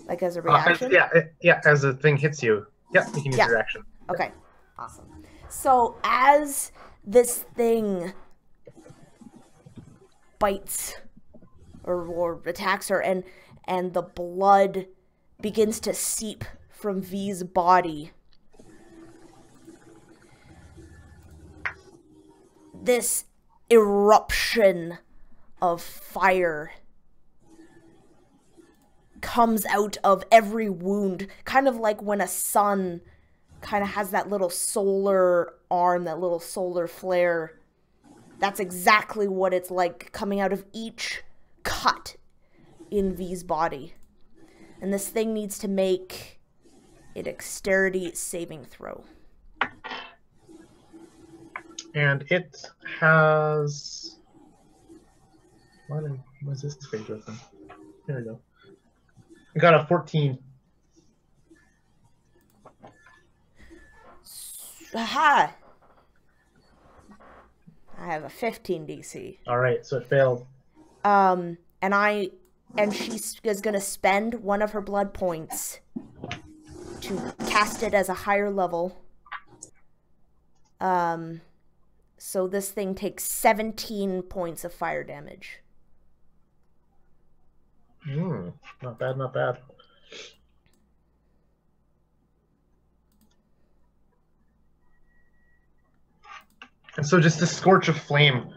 like as a reaction?
Yeah, as the thing hits you. Yeah, you can use your action.
Okay, awesome. So as this thing bites or attacks her, and the blood begins to seep from V's body, this eruption of fire comes out of every wound, kind of like when a sun kind of has that little solar arm, that little solar flare. That's exactly what it's like coming out of each cut in V's body. And this thing needs to make a dexterity saving throw.
And it has... What's this page open? There we go. I got a 14.
Aha! I have a 15 DC.
All right, so it failed.
And she is going to spend one of her blood points to cast it as a higher level. So this thing takes 17 points of fire damage.
Not bad, not bad. And so just this scorch of flame,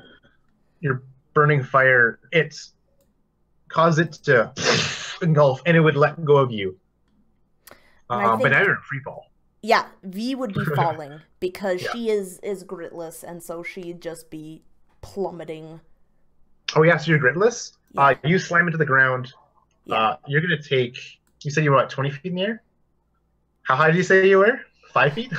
your burning fire, it's caused it to engulf, and it would let go of you. But now you're in free fall.
Yeah, V would be falling because she is gritless, and so she'd just be plummeting.
Oh yeah, so you're gritless?
Yeah.
You slam into the ground.
Yeah.
You're going to take... You said you were, what, 20 feet in the air? How high did you say you were? 5 feet?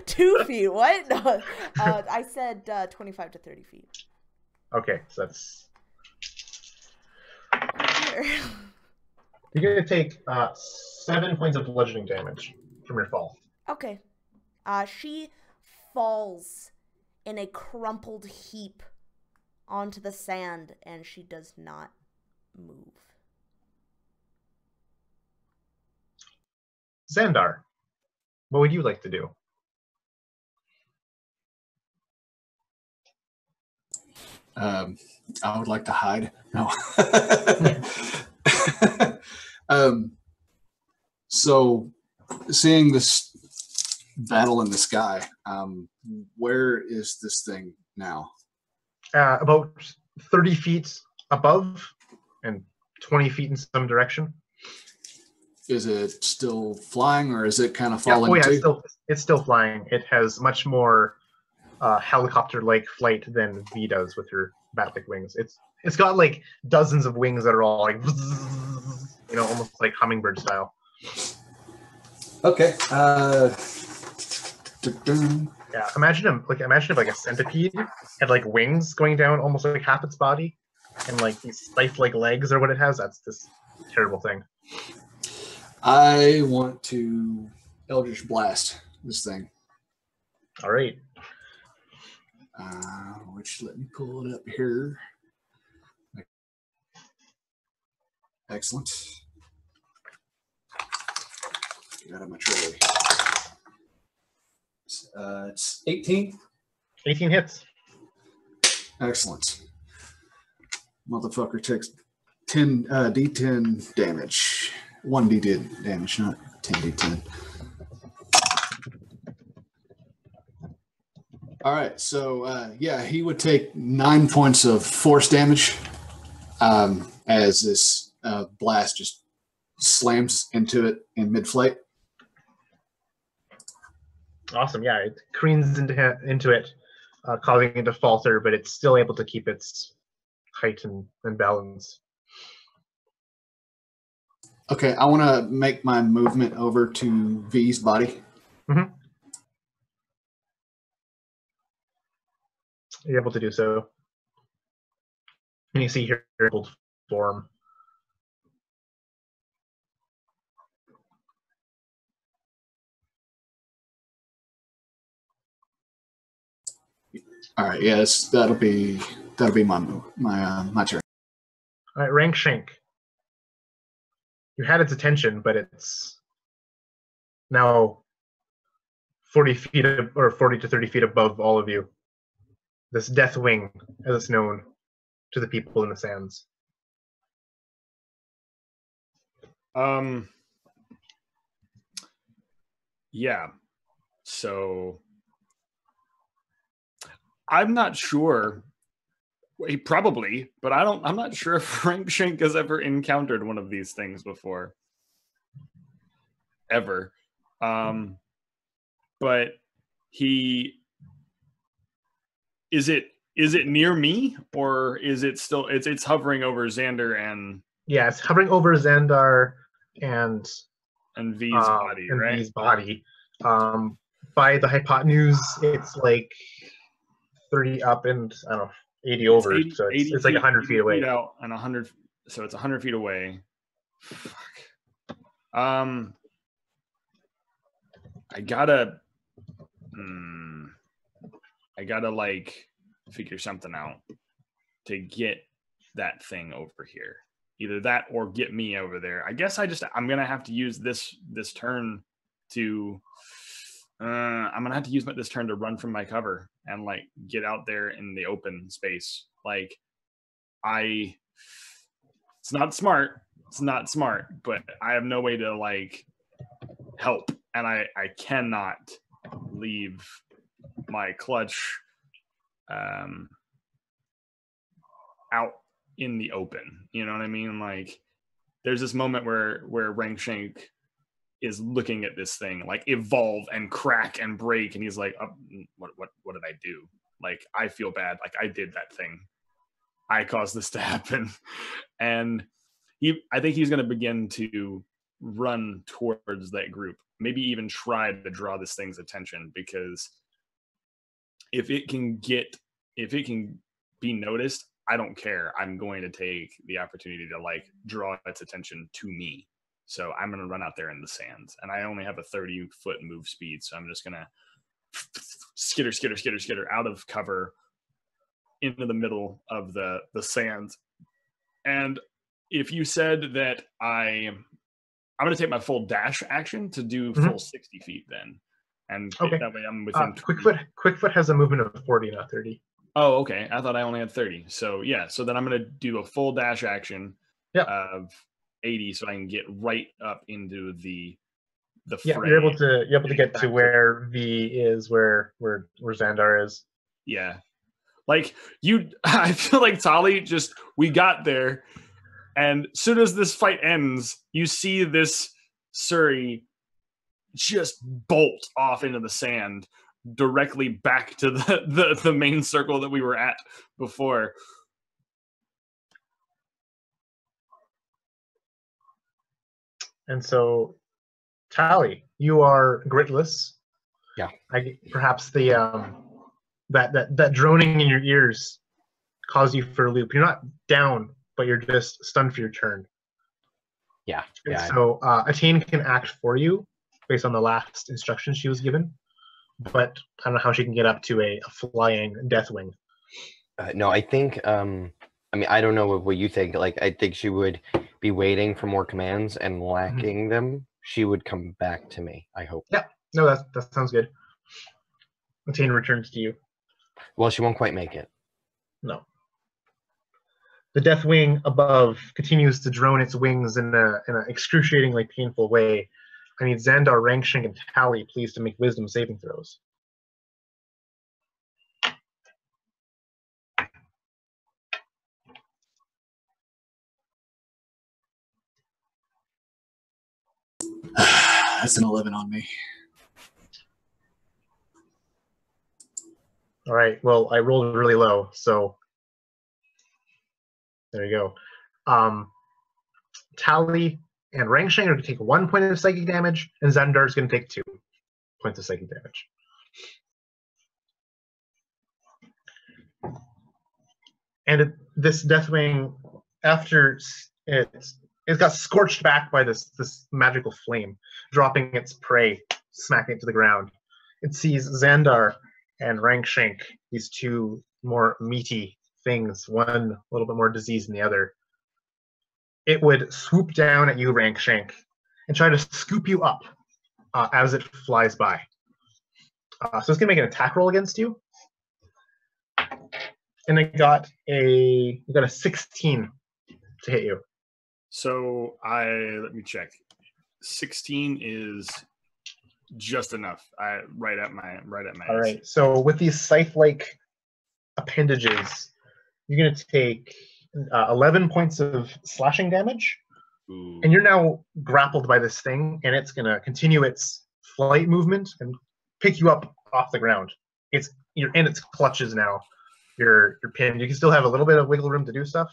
2 feet. What? No. I said 25 to 30 feet.
Okay, so that's... You're going to take 7 points of bludgeoning damage from your fall.
Okay. She falls in a crumpled heap onto the sand, and she does not move.
Xandar, what would you like to do?
I would like to hide. No. So, seeing this battle in the sky, where is this thing now?
About 30 feet above and 20 feet in some direction.
Is it still flying, or is it kind of falling?
It's still flying. It has much more helicopter-like flight than V does with her bat-like wings. It's got like dozens of wings that are all like, almost like hummingbird style.
Okay.
Yeah, imagine if like a centipede had like wings going down almost like half its body, and like these scythe-like legs or what it has. That's this terrible thing.
I want to Eldritch Blast this thing.
All right.
Which, let me pull it up here. Excellent. Get out of my tray. It's 18.
18 hits.
Excellent. Motherfucker takes 10 D10 damage. 1 D10 damage, not 10 D10. All right, so he would take 9 points of force damage as this blast just slams into it in mid-flight.
Awesome, yeah, it careens into it, causing it to falter, but it's still able to keep its height and balance.
Okay, I want to make my movement over to V's body.
Mm-hmm. You're able to do so. And you see here able to form.
All right, yes, that'll be my move, my turn.
All right, Rank Shank. You had its attention, but it's now 40 feet or 40 to 30 feet above all of you. This Death Wing, as it's known to the people in the sands.
Yeah. So I'm not sure. Probably, but I'm not sure if Frank Shank has ever encountered one of these things before. Ever. But is it near me, or is it still it's hovering over Xander and
yeah, it's hovering over Xandar and
V's body,
and
right?
V's body. By the hypotenuse, it's like 30 up and I don't know, 80 over. 80, so it's like 100 feet away.
Out and 100, so it's 100 feet away. Fuck. I gotta like figure something out to get that thing over here. Either that or get me over there. I guess I'm gonna have to use this turn to I'm gonna have to use this turn to run from my cover and like get out there in the open space. Like it's not smart, but I have no way to like help, and I cannot leave my clutch out in the open. You know what I mean? Like there's this moment where Rank Shank is looking at this thing like evolve and crack and break, and he's like, oh, what did I do? Like I feel bad, like I did that thing, I caused this to happen. And I think he's going to begin to run towards that group. Maybe even try to draw this thing's attention, because if it can be noticed, I don't care. I'm going to take the opportunity to like draw its attention to me. So I'm going to run out there in the sands, and I only have a 30-foot move speed. So I'm just going to skitter out of cover into the middle of the sands. And if you said that I'm going to take my full dash action to do full 60 feet then. And that way I'm within
Quickfoot has a movement of 40, not 30.
Oh, okay. I thought I only had 30. So yeah, so then I'm going to do a full dash action of 80 so I can get right up into the fray.
Yeah, you're able to get to where V is, where Xandar is.
Yeah. Like I feel like Tali we got there, and as soon as this fight ends, you see this Surrey just bolt off into the sand directly back to the main circle that we were at before.
And so, Tali, you are gritless.
Yeah.
Perhaps the that droning in your ears caused you for a loop. You're not down, but you're just stunned for your turn.
Yeah.
And so Attain can act for you based on the last instructions she was given, but I don't know how she can get up to a flying Deathwing.
No, I think. I mean, I don't know what you think. Like, I think she would be waiting for more commands, and lacking them, she would come back to me. I hope.
Yeah. No, that sounds good. Attain returns to you.
Well, she won't quite make it.
No. The Deathwing above continues to drone its wings in an excruciatingly painful way. I need Xandar, Rangshank, and Tali, please, to make wisdom saving throws.
That's an 11 on me.
All right. Well, I rolled really low, so there you go. Tali and Rangshank are going to take 1 point of psychic damage, and Xandar is going to take 2 points of psychic damage. And this Deathwing, after it got scorched back by this magical flame, dropping its prey, smacking it to the ground. It sees Xandar and Rangshank, these two more meaty things, one a little bit more diseased than the other. It would swoop down at you, Rangshank, and try to scoop you up as it flies by. So it's going to make an attack roll against you. And it got a 16 to hit you.
So let me check. 16 is just enough. Right at my.
All right. So with these scythe-like appendages, you're going to take 11 points of slashing damage.
Ooh.
And you're now grappled by this thing, and it's going to continue its flight movement and pick you up off the ground. You're in its clutches now. You're pinned. You can still have a little bit of wiggle room to do stuff,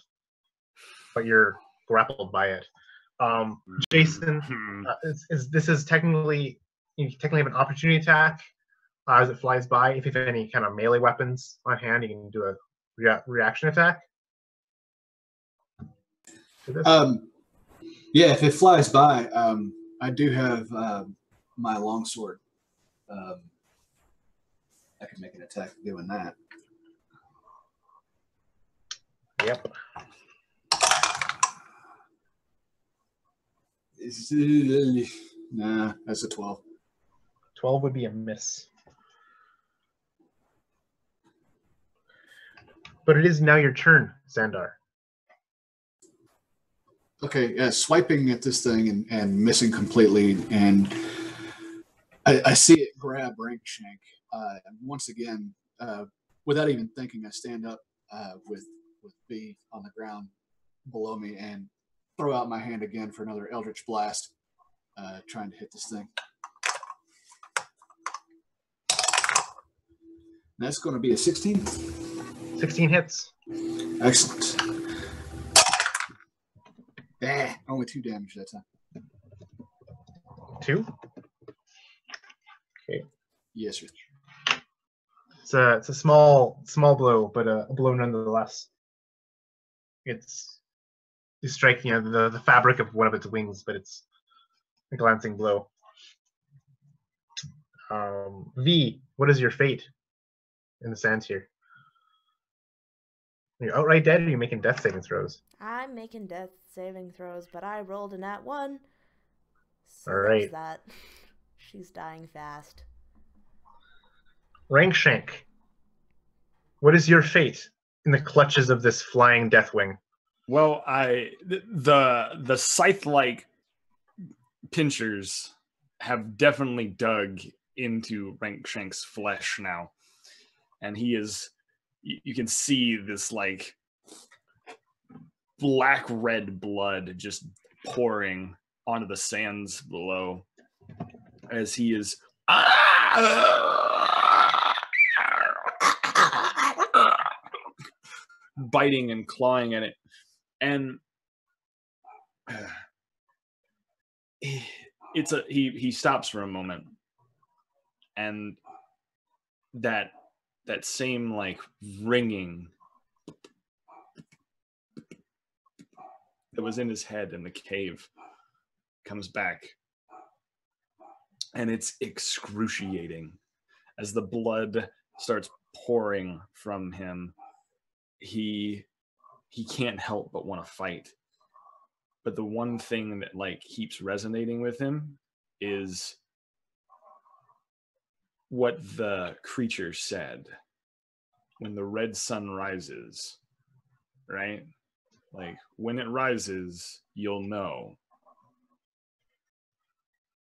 but you're grappled by it. Jason, this is technically, you technically have an opportunity attack as it flies by. If you have any kind of melee weapons on hand, you can do a reaction attack.
Yeah, if it flies by, I do have my longsword. I can make an attack doing that.
Yep.
Nah, that's a 12.
12 would be a miss. But it is now your turn, Xandar.
Okay, yeah, swiping at this thing and missing completely, and I see it grab Rangshank. Once again, without even thinking, I stand up with B on the ground below me and throw out my hand again for another Eldritch Blast, trying to hit this thing. That's going to be a 16.
16 hits.
Excellent. Only 2 damage that time.
2. Okay.
Yes, sir.
It's a small blow, but a blow nonetheless. It's striking the fabric of one of its wings, but it's a glancing blow. V, what is your fate in the sands here? Are you outright dead, or are you making death saving throws?
I'm making death saving throws, but I rolled a nat 1. So
All right.
there's that. She's dying fast.
Rankshank, what is your fate in the clutches of this flying deathwing?
Well, the scythe-like pinchers have definitely dug into Rankshank's flesh now, and he is. You can see this like black red blood just pouring onto the sands below as he is biting and clawing at it. And he stops for a moment, and that same like ringing that was in his head in the cave comes back, and it's excruciating as the blood starts pouring from him. He can't help but want to fight, but the one thing that like keeps resonating with him is what the creature said when the red sun rises, right? Like, when it rises, you'll know.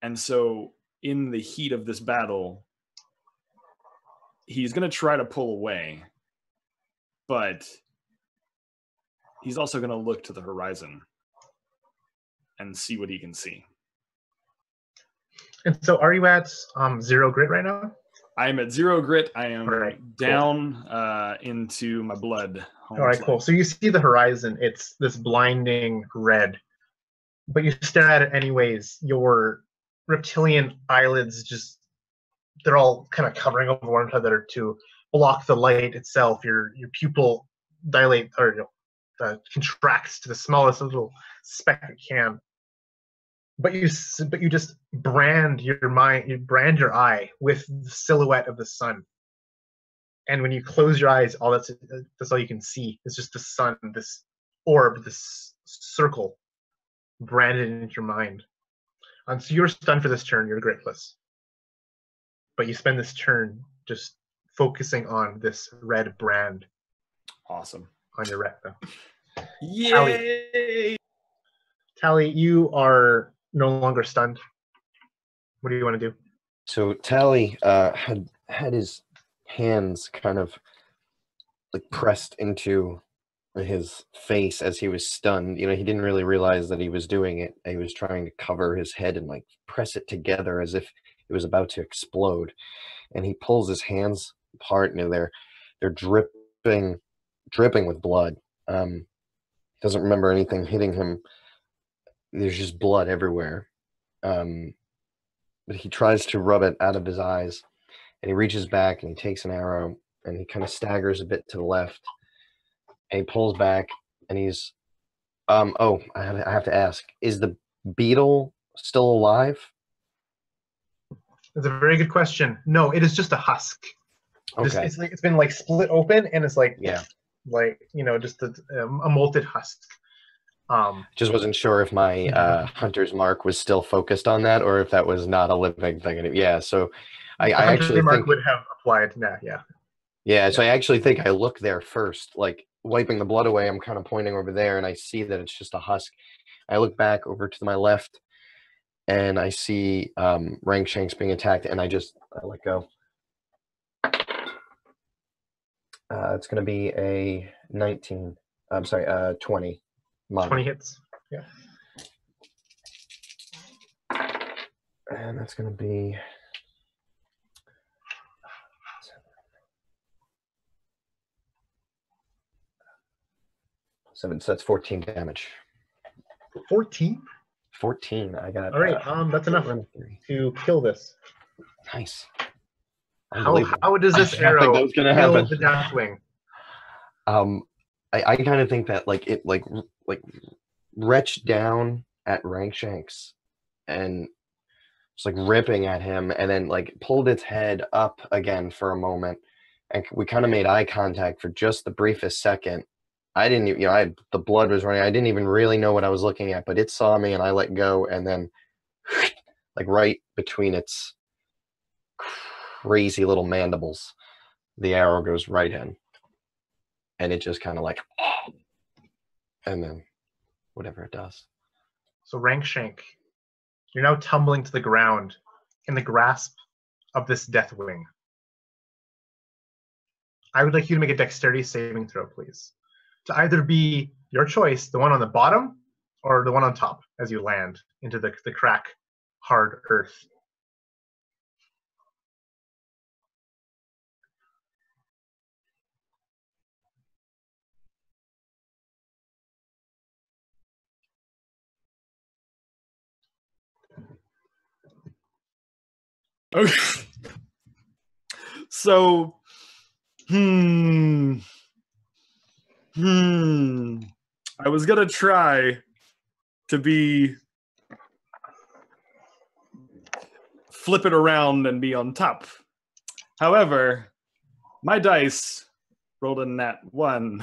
And so in the heat of this battle, he's going to try to pull away, but he's also going to look to the horizon and see what he can see.
And so are you at 0 grit right now?
I am at 0 grit. I am down
cool.
Into my blood.
All right, cool. So you see the horizon. It's this blinding red, but you stare at it anyways. Your reptilian eyelids they're all kind of covering over one another to block the light itself. Your pupil dilate or contracts to the smallest little speck it can. But you just brand your mind. You brand your eye with the silhouette of the sun. And when you close your eyes, that's all you can see. It's just the sun, this orb, this circle, branded into your mind. So you're stunned for this turn. You're gritless, but you spend this turn just focusing on this red brand.
Awesome.
On your retina.
Yay!
Tally, you are no longer stunned. What do you want to do?
So Tally had his hands kind of like pressed into his face as he was stunned. You know, he didn't really realize that he was doing it. He was trying to cover his head and like press it together as if it was about to explode. And he pulls his hands apart, and they're dripping with blood. Doesn't remember anything hitting him. There's just blood everywhere. But he tries to rub it out of his eyes, and he reaches back and he takes an arrow and he kind of staggers a bit to the left, and he pulls back, and he's I have to ask, is the beetle still alive?
That's a very good question. No, it is just a husk.
Okay.
It's been like split open, and it's like
yeah,
like just a molted husk.
Just wasn't sure if my hunter's mark was still focused on that, or if that was not a living thing. Yeah, so I actually think
would have applied. Yeah.
So I actually think I look there first, like wiping the blood away. I'm kind of pointing over there, and I see that it's just a husk. I look back over to my left, and I see Rankshanks being attacked, and I let go. It's going to be a 19. I'm sorry, 20.
20 hits. Yeah.
And that's going to be 7. So that's 14 damage.
14?
14. I got.
All right, that's enough to kill this.
Nice.
How does this
I think
arrow
that was gonna
kill
happen.
the Deathwing?
I kind of think that it retched down at Rankshanks and just ripping at him, and then pulled its head up again for a moment, and we kind of made eye contact for just the briefest second. I didn't even, the blood was running. I didn't even really know what I was looking at, but it saw me and I let go, and then right between its crazy little mandibles, the arrow goes right in, and it just kind of and then whatever it does.
So Rankshank, you're now tumbling to the ground in the grasp of this Deathwing. I would like you to make a dexterity saving throw, please. To either be your choice, the one on the bottom or the one on top as you land into the crack, hard earth.
Okay. So, I was gonna try to flip it around and be on top. However, my dice rolled a nat 1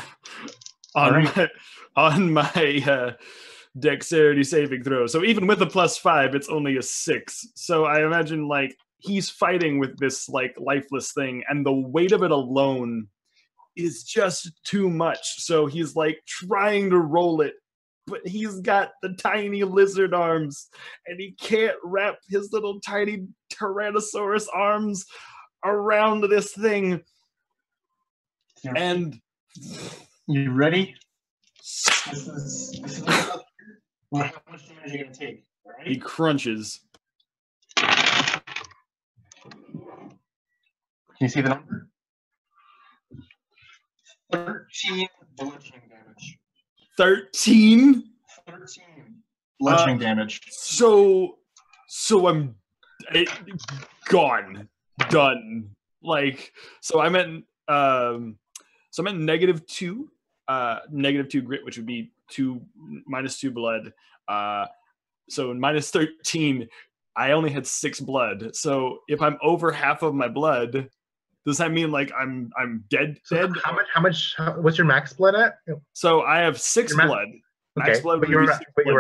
on my dexterity saving throw. So even with a +5, it's only a 6. So I imagine he's fighting with this lifeless thing, and the weight of it alone is just too much. So he's trying to roll it, but he's got the tiny lizard arms, and he can't wrap his little tiny Tyrannosaurus arms around this thing. And
you ready? This is how much damage you're gonna take. All right?
He crunches.
Can you see the number? 13 bludgeoning damage.
13?
13 bludgeoning damage.
So I'm gone. Done. So I'm at -2. -2 grit, which would be -2 blood. So -13. I only had 6 blood. So if I'm over half of my blood, does that mean I'm dead?
So
dead?
What's your max blood at?
So I have 6 blood.
Okay,
Max blood
but you were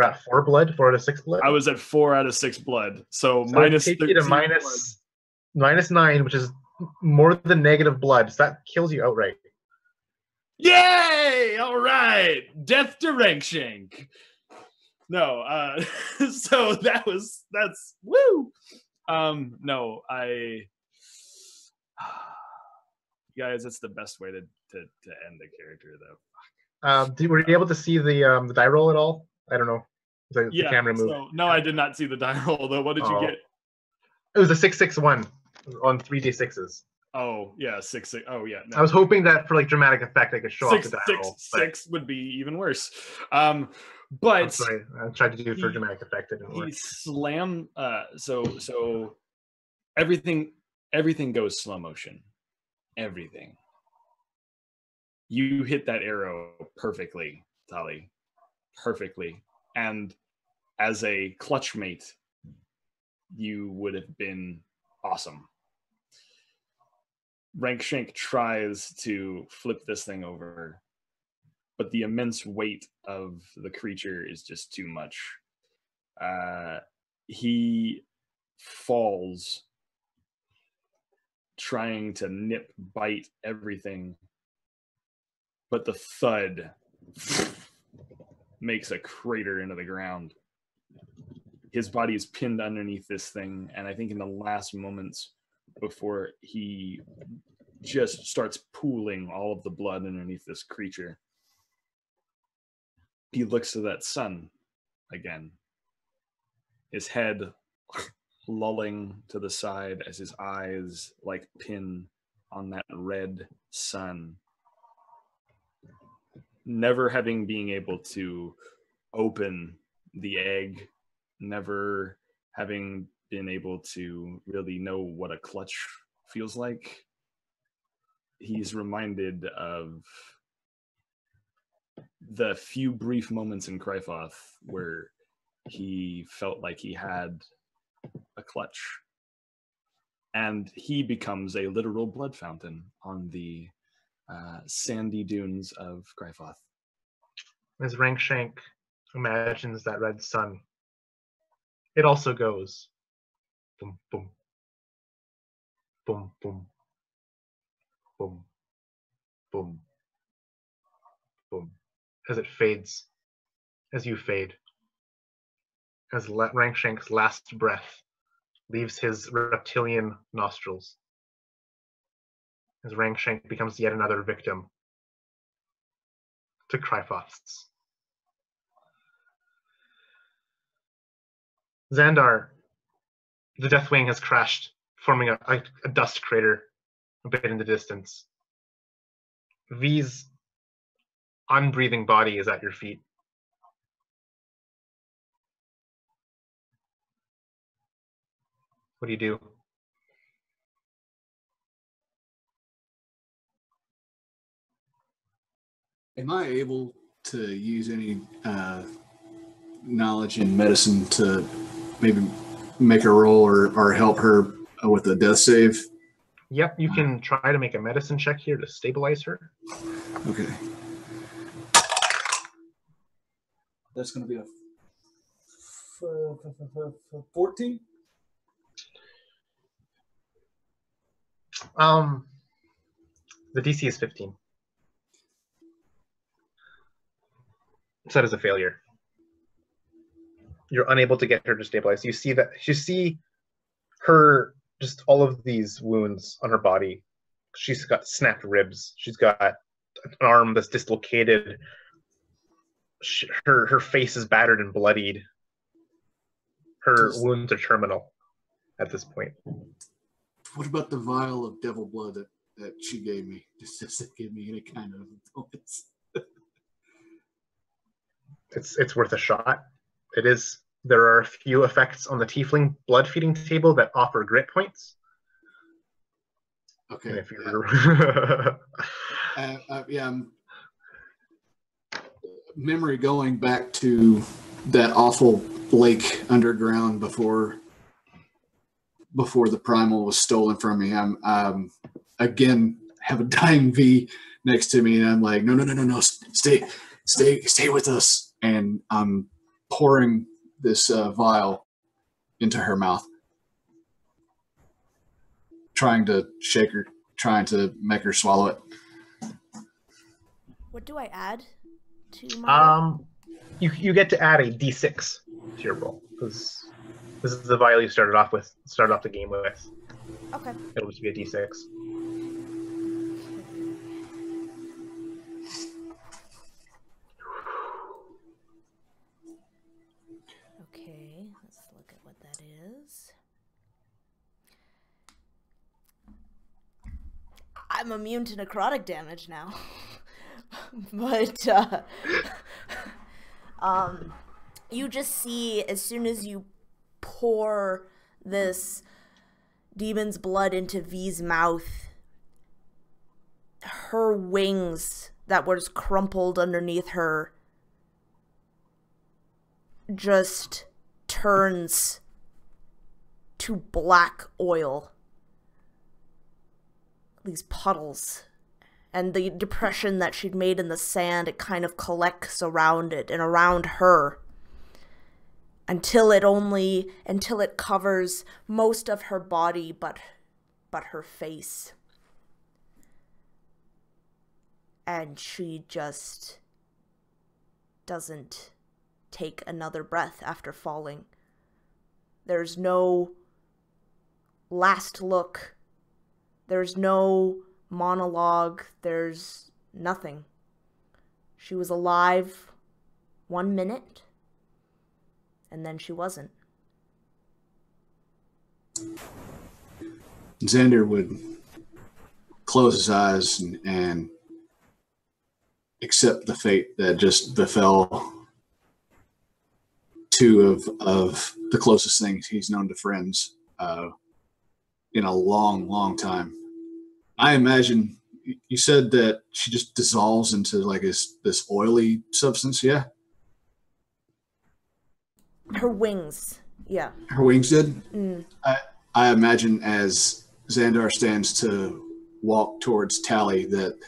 at 4 blood, 4 out of 6 blood.
I was at 4 out of 6 blood. So
minus 13 to -9, which is more than negative blood. So that kills you outright.
Yay! All right, death to Rankshank. No, so that's woo. No, guys, that's the best way to end the character, though.
Were you able to see the die roll at all? I don't know. The camera moved.
So, no, I did not see the die roll, though. What did you get?
It was a 661 on 3d6s.
Oh yeah, 6. Oh yeah. No.
I was hoping that for dramatic effect, I could show off the die roll.
6 would be even worse. But
I'm sorry, I tried to do it for dramatic effect. It didn't work.
He slammed. So everything goes slow motion. Everything. You hit that arrow perfectly, Tali. Perfectly. And as a clutch mate, you would have been awesome. Rankshank tries to flip this thing over, but the immense weight of the creature is just too much. He falls, trying to bite everything, but the thud makes a crater into the ground. His body is pinned underneath this thing, and I think in the last moments before he just starts pooling all of the blood underneath this creature, he looks to that sun again, his head lolling to the side as his eyes pin on that red sun. Never having been able to open the egg never having been able to really know what a clutch feels like, he's reminded of the few brief moments in Crifoth where he felt like he had a clutch. And he becomes a literal blood fountain on the sandy dunes of Crifoth.
As Rankshank imagines that red sun, it also goes boom, boom, boom, boom, boom, boom, boom, as it fades, as you fade, as Rankshank's last breath leaves his reptilian nostrils, as Rankshank becomes yet another victim to Crifoths. Xandar, the Deathwing has crashed, forming a dust crater a bit in the distance. V's unbreathing body is at your feet. What do you do?
Am I able to use any knowledge in medicine to maybe make a roll or help her with a death save?
Yep, you can try to make a medicine check here to stabilize her.
Okay. That's going to be a 14?
The DC is 15. So that is a failure. You're unable to get her to stabilize. You see her, just all of these wounds on her body. She's got snapped ribs. She's got an arm that's dislocated. Her face is battered and bloodied. Her wounds are terminal at this point.
What about the vial of devil blood that she gave me? Just to give me any kind of bonus.
It's worth a shot. It is. There are a few effects on the tiefling blood feeding table that offer grit points.
Okay.
And if you're
memory going back to that awful lake underground before the primal was stolen from me. I'm again have a dying V next to me, and I'm like, no, stay with us, and I'm pouring this vial into her mouth, trying to shake her, trying to make her swallow it.
What do I add to my...
You get to add a D6 to your roll, because this is the vial you started off the game with.
Okay.
It'll just be a D6.
Okay, let's look at what that is. I'm immune to necrotic damage now. But you just see, as soon as you pour this demon's blood into V's mouth, her wings that was crumpled underneath her just turns to black oil. These puddles. And the depression that she'd made in the sand, it kind of collects around it and around her until it covers most of her body but her face. And she just doesn't take another breath after falling. There's no last look. There's no monologue. There's nothing. She was alive 1 minute, and then she wasn't.
Xander would close his eyes and accept the fate that just befell two of the closest things he's known to friends in a long, long time. I imagine you said that she just dissolves into like this oily substance, yeah?
Her wings, yeah.
Her wings did?
Mm.
I imagine as Xandar stands to walk towards Tally that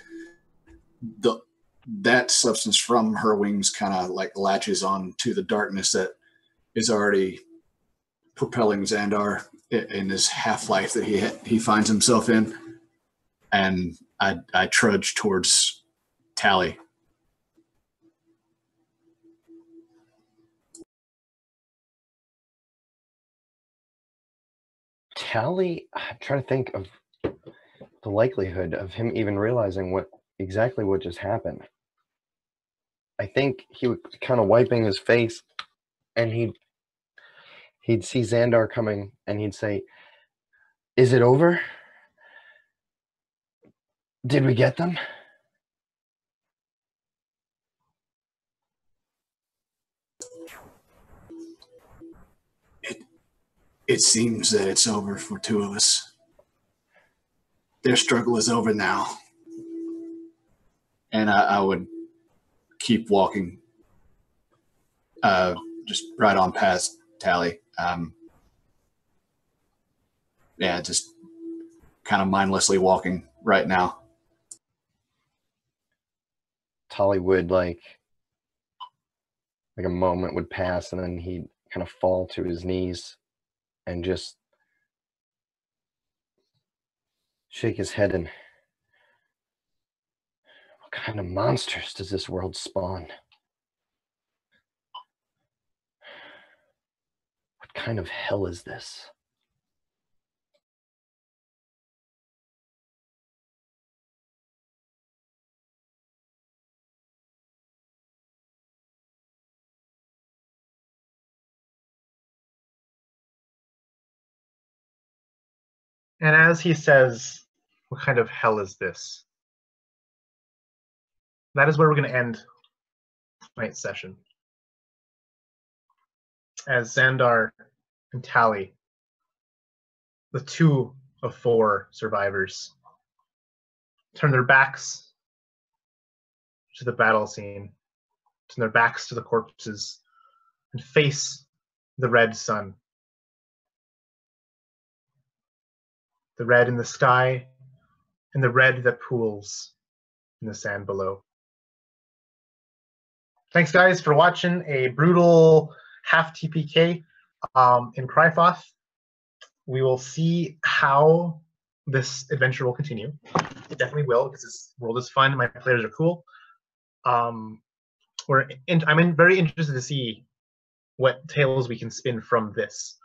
that substance from her wings kind of like latches on to the darkness that is already propelling Xandar in this half-life that he finds himself in. And I trudge towards Tally.
Tally, I'm trying to think of the likelihood of him even realizing exactly what just happened. I think he would kind of wiping his face, and he'd see Xandar coming, and he'd say, "Is it over? Did we get them?"
It seems that it's over for two of us. Their struggle is over now. And I would keep walking just right on past Tally. Just kind of mindlessly walking right now.
Tally would like a moment would pass, and then he'd kind of fall to his knees and just shake his head. And what kind of monsters does this world spawn? What kind of hell is this?
And as he says, what kind of hell is this? That is where we're going to end tonight's session. As Xandar and Tally, the two of four survivors, turn their backs to the battle scene, turn their backs to the corpses, and face the red sun. The red in the sky, and the red that pools in the sand below. Thanks, guys, for watching a brutal half TPK in Crifoth. We will see how this adventure will continue. It definitely will, because this world is fun. My players are cool. I'm very interested to see what tales we can spin from this.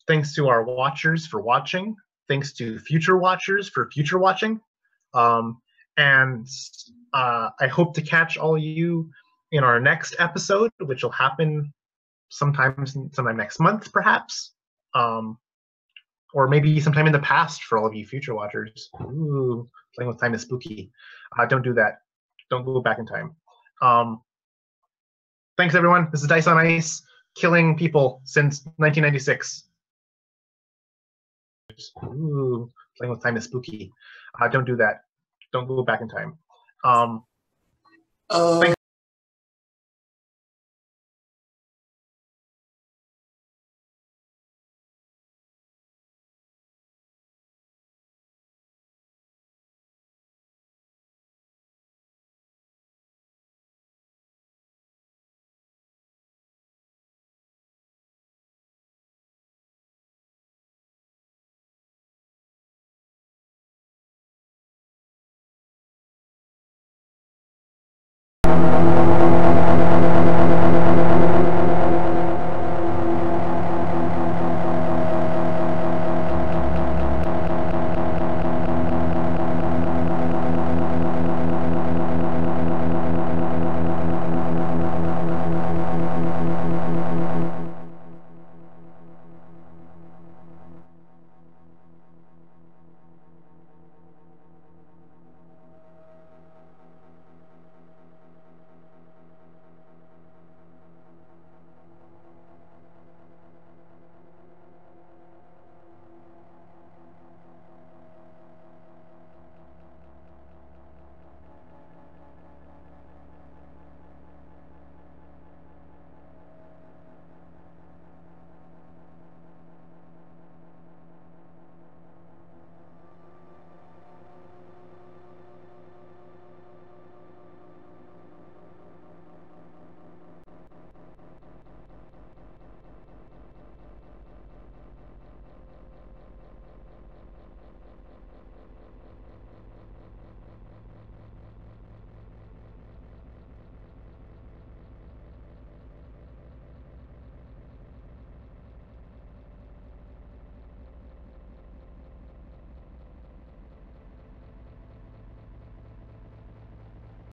Thanks to our watchers for watching. Thanks to future watchers for future watching. And I hope to catch all of you in our next episode, which will happen sometime next month, perhaps. Or maybe sometime in the past for all of you future watchers. Ooh, playing with time is spooky. Don't do that. Don't go back in time. Thanks, everyone. This is Dice on Ice, killing people since 1996. Ooh, playing with time is spooky. Don't do that. Don't go back in time. Thanks.